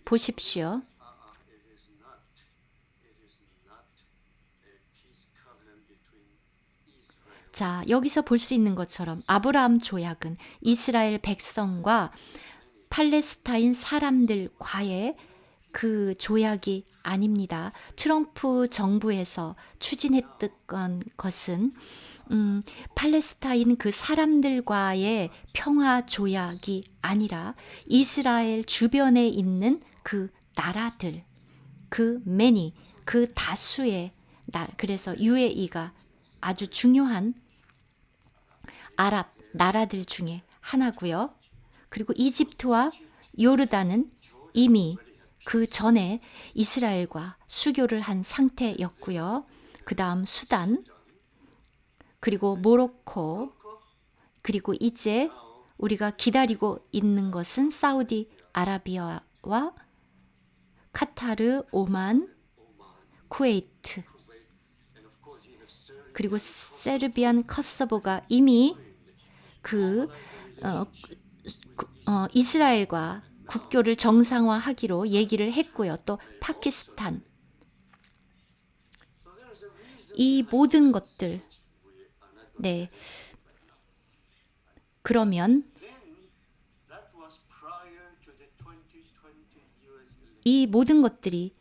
보십시오. 자, 여기서 볼 수 있는 것처럼 아브라함 조약은 이스라엘 백성과 팔레스타인 사람들과의 그 조약이 아닙니다. 트럼프 정부에서 추진했던 것은 팔레스타인 그 사람들과의 평화 조약이 아니라 이스라엘 주변에 있는 그 나라들, 그 다수의 그래서 UAE가 아주 중요한 아랍 나라들 중에 하나고요. 그리고 이집트와 요르단은 이미 그 전에 이스라엘과 수교를 한 상태였고요. 그 다음 수단, 그리고 모로코, 그리고 이제 우리가 기다리고 있는 것은 사우디 아라비아와 카타르, 오만, 쿠웨이트, 그리고 세르비안, 코소보가 이미 이스라엘과 국교를 정상화하기로 얘기를 했고요. 또 파키스탄. 이 모든 것들, 네. 그러면 이 모든 것들이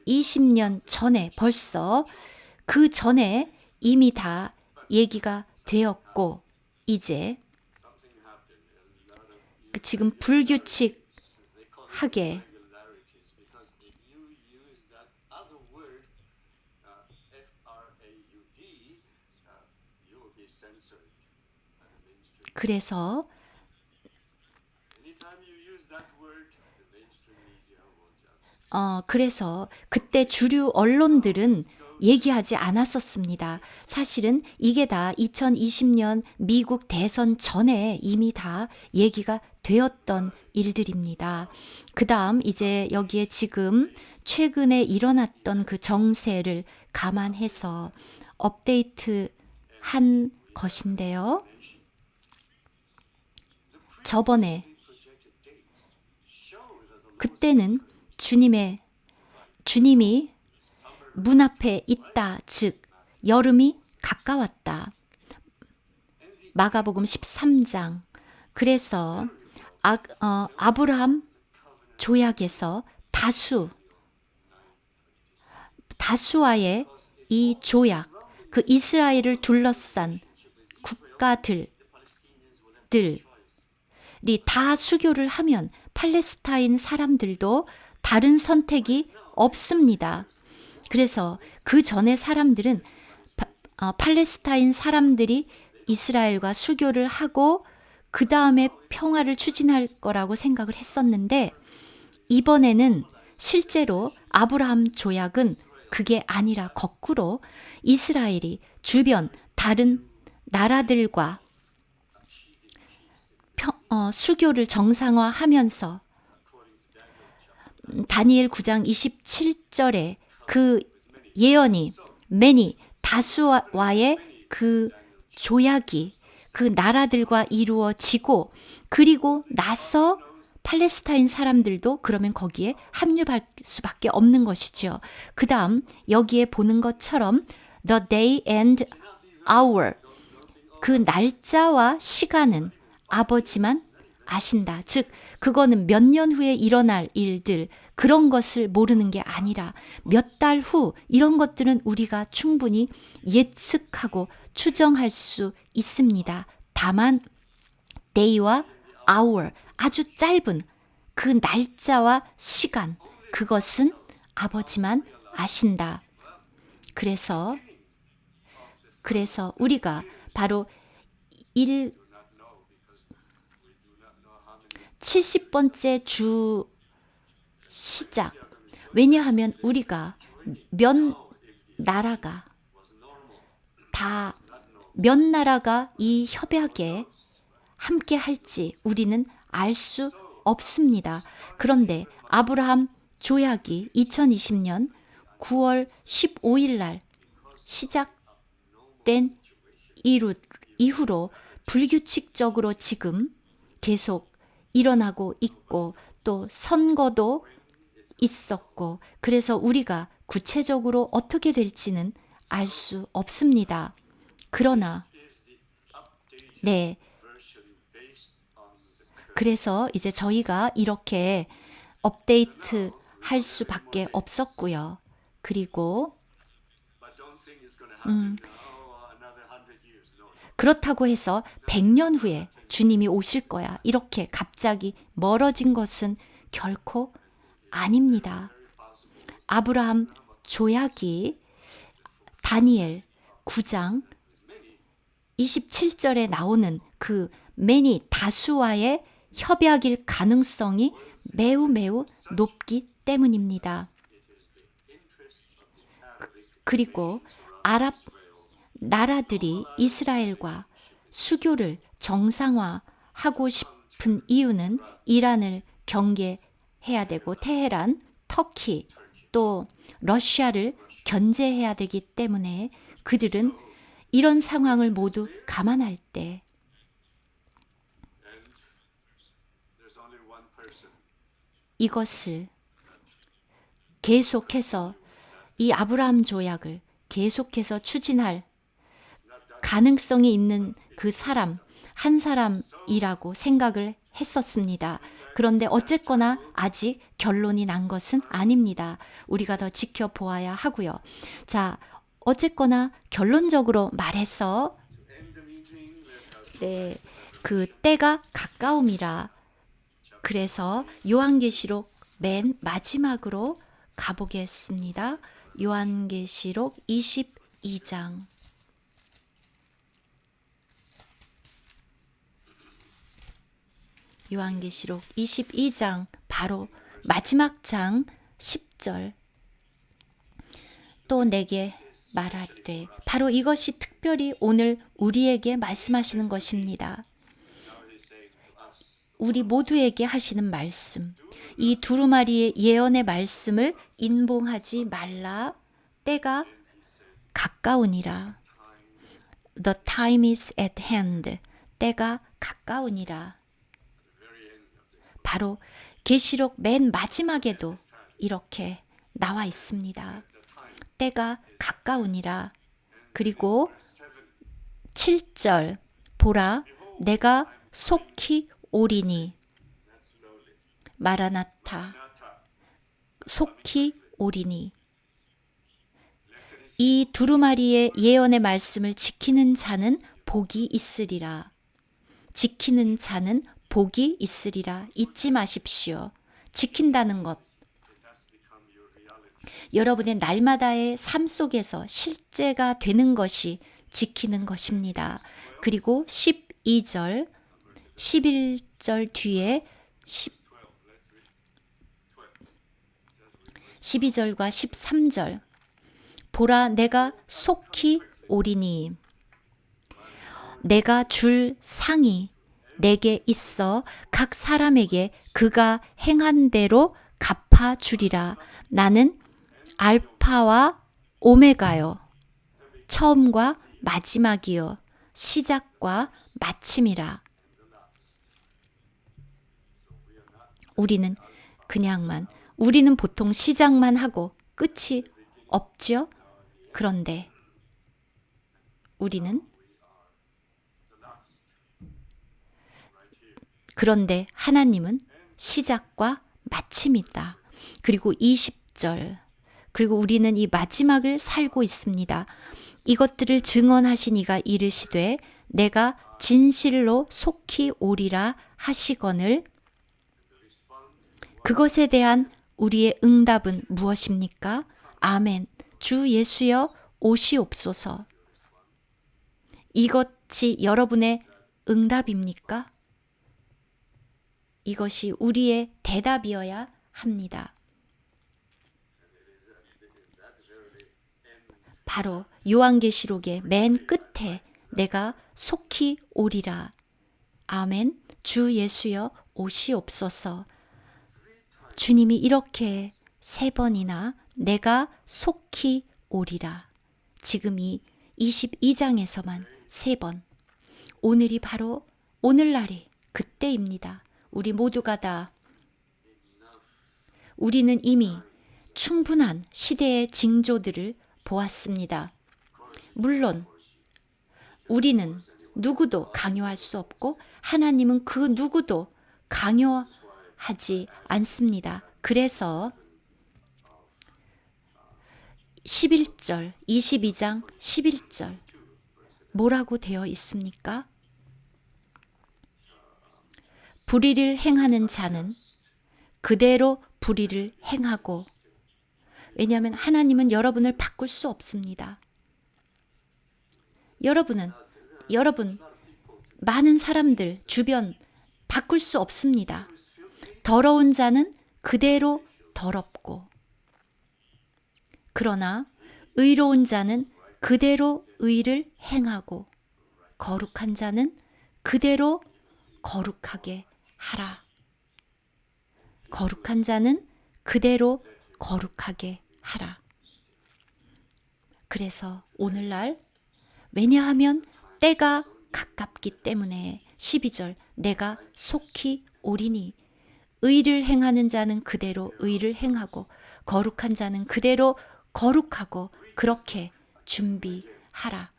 2020년 전에 벌써 그 전에 이미 다 얘기가 되었고, 이제 지금 불규칙하게 그래서 그래서 그때 주류 언론들은 얘기하지 않았었습니다. 사실은 이게 다 2020년 미국 대선 전에 이미 다 얘기가 되었던 일들입니다. 그 다음 이제 여기에 지금 최근에 일어났던 그 정세를 감안해서 업데이트 한 것인데요. 저번에 그때는 주님이 문 앞에 있다. 즉 여름이 가까웠다. 마가복음 13장. 그래서 아브라함 조약에서 다수와의 이 조약, 그 이스라엘을 둘러싼 국가들이 다 수교를 하면 팔레스타인 사람들도 다른 선택이 없습니다. 그래서 그 전에 사람들은 팔레스타인 사람들이 이스라엘과 수교를 하고 그 다음에 평화를 추진할 거라고 생각을 했었는데 이번에는 실제로 아브라함 조약은 그게 아니라 거꾸로 이스라엘이 주변 다른 나라들과 수교를 정상화하면서 다니엘 9장 27절에 그 예언이 다수와의 그 조약이 그 나라들과 이루어지고 그리고 나서 팔레스타인 사람들도 그러면 거기에 합류할 수밖에 없는 것이죠. 그 다음 여기에 보는 것처럼 the day and hour 그 날짜와 시간은 아버지만 아신다. 즉 그거는 몇 년 후에 일어날 일들 그런 것을 모르는 게 아니라 몇 달 후 이런 것들은 우리가 충분히 예측하고 추정할 수 있습니다. 다만 day와 hour 아주 짧은 그 날짜와 시간 그것은 아버지만 아신다. 그래서 우리가 바로 70번째 주 시작. 왜냐하면 우리가 몇 나라가 이 협약에 함께 할지 우리는 알 수 없습니다. 그런데 아브라함 조약이 2020년 9월 15일 날 시작된 이후로 불규칙적으로 지금 계속 일어나고 있고 또 선거도 있었고 그래서 우리가 구체적으로 어떻게 될지는 알 수 없습니다. 그러나 그래서 이제 저희가 이렇게 업데이트 할 수밖에 없었고요. 그리고 그렇다고 해서 100년 후에 주님이 오실 거야. 이렇게 갑자기 멀어진 것은 결코 아닙니다. 아브라함 조약이 다니엘 9장 27절에 나오는 그 다수와의 협약일 가능성이 매우 높기 때문입니다. 그리고 아랍 나라들이 이스라엘과 수교를 정상화하고 싶은 이유는 이란을 경계해야 되고 테헤란, 터키, 또 러시아를 견제해야 되기 때문에 그들은 이런 상황을 모두 감안할 때 이것을 계속해서 이 아브라함 조약을 계속해서 추진할 가능성이 있는 그 사람 한 사람이라고 생각을 했었습니다. 그런데 어쨌거나 아직 결론이 난 것은 아닙니다. 우리가 더 지켜보아야 하고요. 자, 어쨌거나 결론적으로 말해서 그 때가 가까움이라. 그래서 요한계시록 맨 마지막으로 가보겠습니다. 요한계시록 22장. 요한계시록 22장 바로 마지막 장 10절 또 내게 말하되, 바로 이것이 특별히 오늘 우리에게 말씀하시는 것입니다. 우리 모두에게 하시는 말씀, 이 두루마리의 예언의 말씀을 인봉하지 말라. 때가 가까우니라. The time is at hand. 때가 가까우니라. 바로 계시록 맨 마지막에도 이렇게 나와 있습니다. 때가 가까우니라. 그리고 7절 보라 내가 속히 오리니. 마라나타. 속히 오리니. 이 두루마리의 예언의 말씀을 지키는 자는 복이 있으리라. 지키는 자는 복이 있으리라. 잊지 마십시오. 지킨다는 것. 여러분의 날마다의 삶 속에서 실제가 되는 것이 지키는 것입니다. 그리고 12절, 11절 뒤에 12절과 13절 보라 내가 속히 오리니. 내가 줄 상이 내게 있어 각 사람에게 그가 행한 대로 갚아주리라. 나는 알파와 오메가요. 처음과 마지막이요. 시작과 마침이라. 우리는 보통 시작만 하고 끝이 없죠. 그런데 하나님은 시작과 마침이다. 그리고 20절. 그리고 우리는 이 마지막을 살고 있습니다. 이것들을 증언하신 이가 이르시되 내가 진실로 속히 오리라 하시거늘. 그것에 대한 우리의 응답은 무엇입니까? 아멘. 주 예수여 오시옵소서. 이것이 여러분의 응답입니까? 이것이 우리의 대답이어야 합니다. 바로 요한계시록의 맨 끝에 내가 속히 오리라. 아멘. 주 예수여 오시옵소서. 주님이 이렇게 3번이나 내가 속히 오리라. 지금 이 22장에서만 3번. 오늘이 바로 오늘날이 그때입니다. 우리 모두가 다 우리는 이미 충분한 시대의 징조들을 보았습니다. 물론 우리는 누구도 강요할 수 없고 하나님은 그 누구도 강요하지 않습니다. 그래서 11절, 22장 11절 뭐라고 되어 있습니까? 불의를 행하는 자는 그대로 불의를 행하고. 왜냐하면 하나님은 여러분을 바꿀 수 없습니다. 여러분, 많은 사람들 주변 바꿀 수 없습니다. 더러운 자는 그대로 더럽고, 그러나 의로운 자는 그대로 의를 행하고, 거룩한 자는 그대로 거룩하게 하라. 거룩한 자는 그대로 거룩하게 하라. 그래서 오늘날 왜냐하면 때가 가깝기 때문에 12절 내가 속히 오리니. 의를 행하는 자는 그대로 의를 행하고 거룩한 자는 그대로 거룩하고 그렇게 준비하라.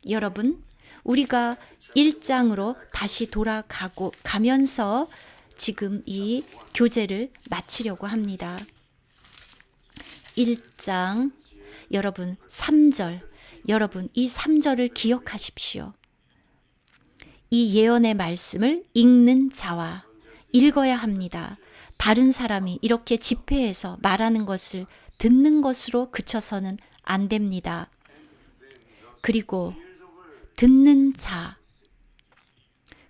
여러분, 우리가 1장으로 다시 가면서 지금 이 교제를 마치려고 합니다. 1장, 여러분 3절, 여러분 이 3절을 기억하십시오. 이 예언의 말씀을 읽는 자와 읽어야 합니다. 다른 사람이 이렇게 집회에서 말하는 것을 듣는 것으로 그쳐서는 안 됩니다. 그리고 듣는 자,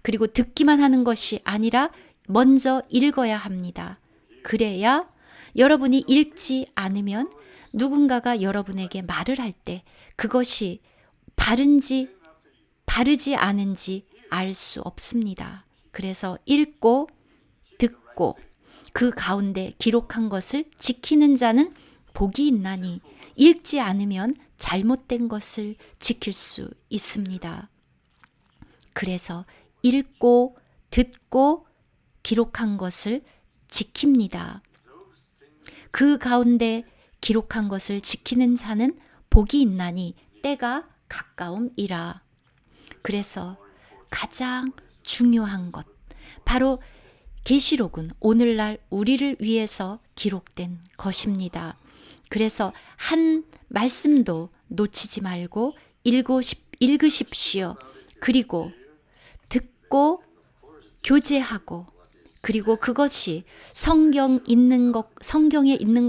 그리고 듣기만 하는 것이 아니라 먼저 읽어야 합니다. 그래야 여러분이 읽지 않으면 누군가가 여러분에게 말을 할 때 그것이 바르지 않은지 알 수 없습니다. 그래서 읽고 듣고 그 가운데 기록한 것을 지키는 자는 복이 있나니 읽지 않으면 잘못된 것을 지킬 수 있습니다. 그래서 읽고 듣고 기록한 것을 지킵니다. 그 가운데 기록한 것을 지키는 자는 복이 있나니 때가 가까움이라. 그래서 가장 중요한 것, 바로 계시록은 오늘날 우리를 위해서 기록된 것입니다. 그래서 한 말씀도 놓치지 말고 읽으십시오. 그리고 듣고 교제하고, 그리고 그것이 성경에 있는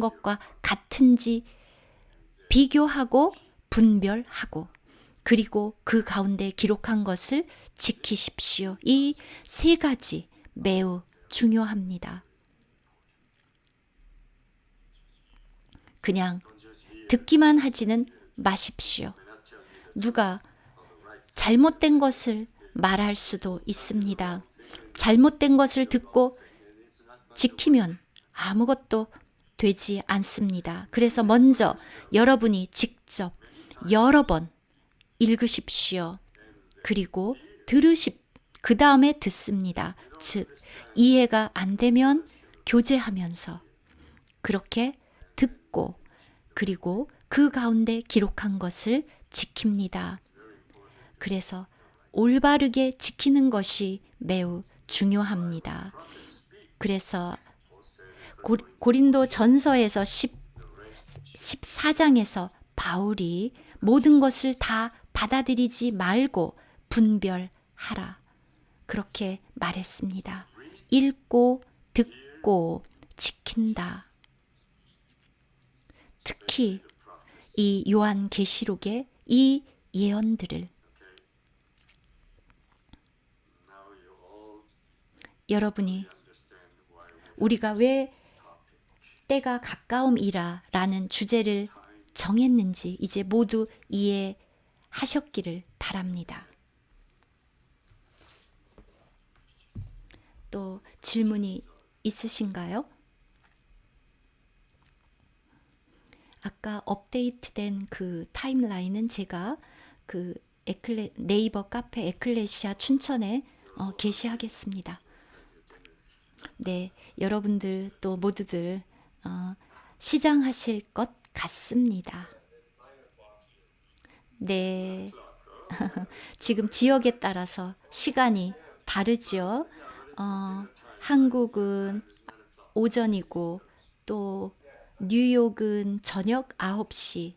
것과 같은지 비교하고 분별하고, 그리고 그 가운데 기록한 것을 지키십시오. 이 세 가지 매우 중요합니다. 그냥 듣기만 하지는 마십시오. 누가 잘못된 것을 말할 수도 있습니다. 잘못된 것을 듣고 지키면 아무것도 되지 않습니다. 그래서 먼저 여러분이 직접 여러 번 읽으십시오. 그리고 그 다음에 듣습니다. 즉, 이해가 안 되면 교제하면서 그렇게 듣고, 그리고 그 가운데 기록한 것을 지킵니다. 그래서 올바르게 지키는 것이 매우 중요합니다. 그래서 고린도 전서에서 14장에서 바울이 모든 것을 다 받아들이지 말고 분별하라, 그렇게 말했습니다. 읽고 듣고 지킨다. 특히 이 요한계시록의 이 예언들을 여러분이 우리가 왜 때가 가까움이라 라는 주제를 정했는지 이제 모두 이해하셨기를 바랍니다. 또 질문이 있으신가요? 아까 업데이트된 그 타임라인은 제가 그 네이버 카페 에클레시아 춘천에 게시하겠습니다. 네, 여러분들 또 모두들 시장하실 것 같습니다. 네, 지금 지역에 따라서 시간이 다르죠. 한국은 오전이고 또 뉴욕은 저녁 9시,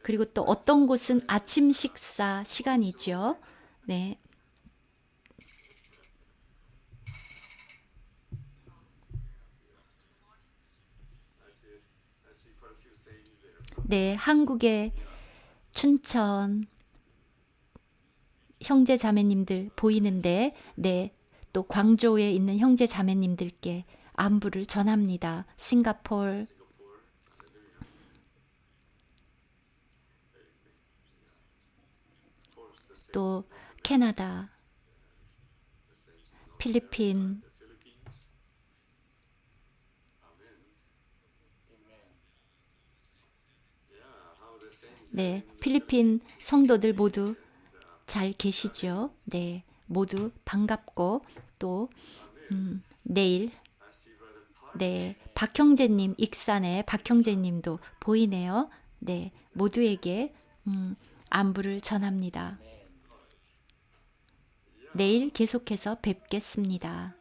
그리고 또 어떤 곳은 아침 식사 시간이죠. 네. 네, 한국의 춘천 형제 자매님들 보이는데, 네, 또 광저우에 있는 형제 자매님들께 안부를 전합니다. 싱가포르, 또 캐나다, 필리핀, 네, 필리핀 성도들 모두 잘 계시죠? 네, 모두 반갑고 또 내일, 네, 박형제님, 익산의 박형제님도 보이네요. 네, 모두에게 안부를 전합니다. 내일 계속해서 뵙겠습니다.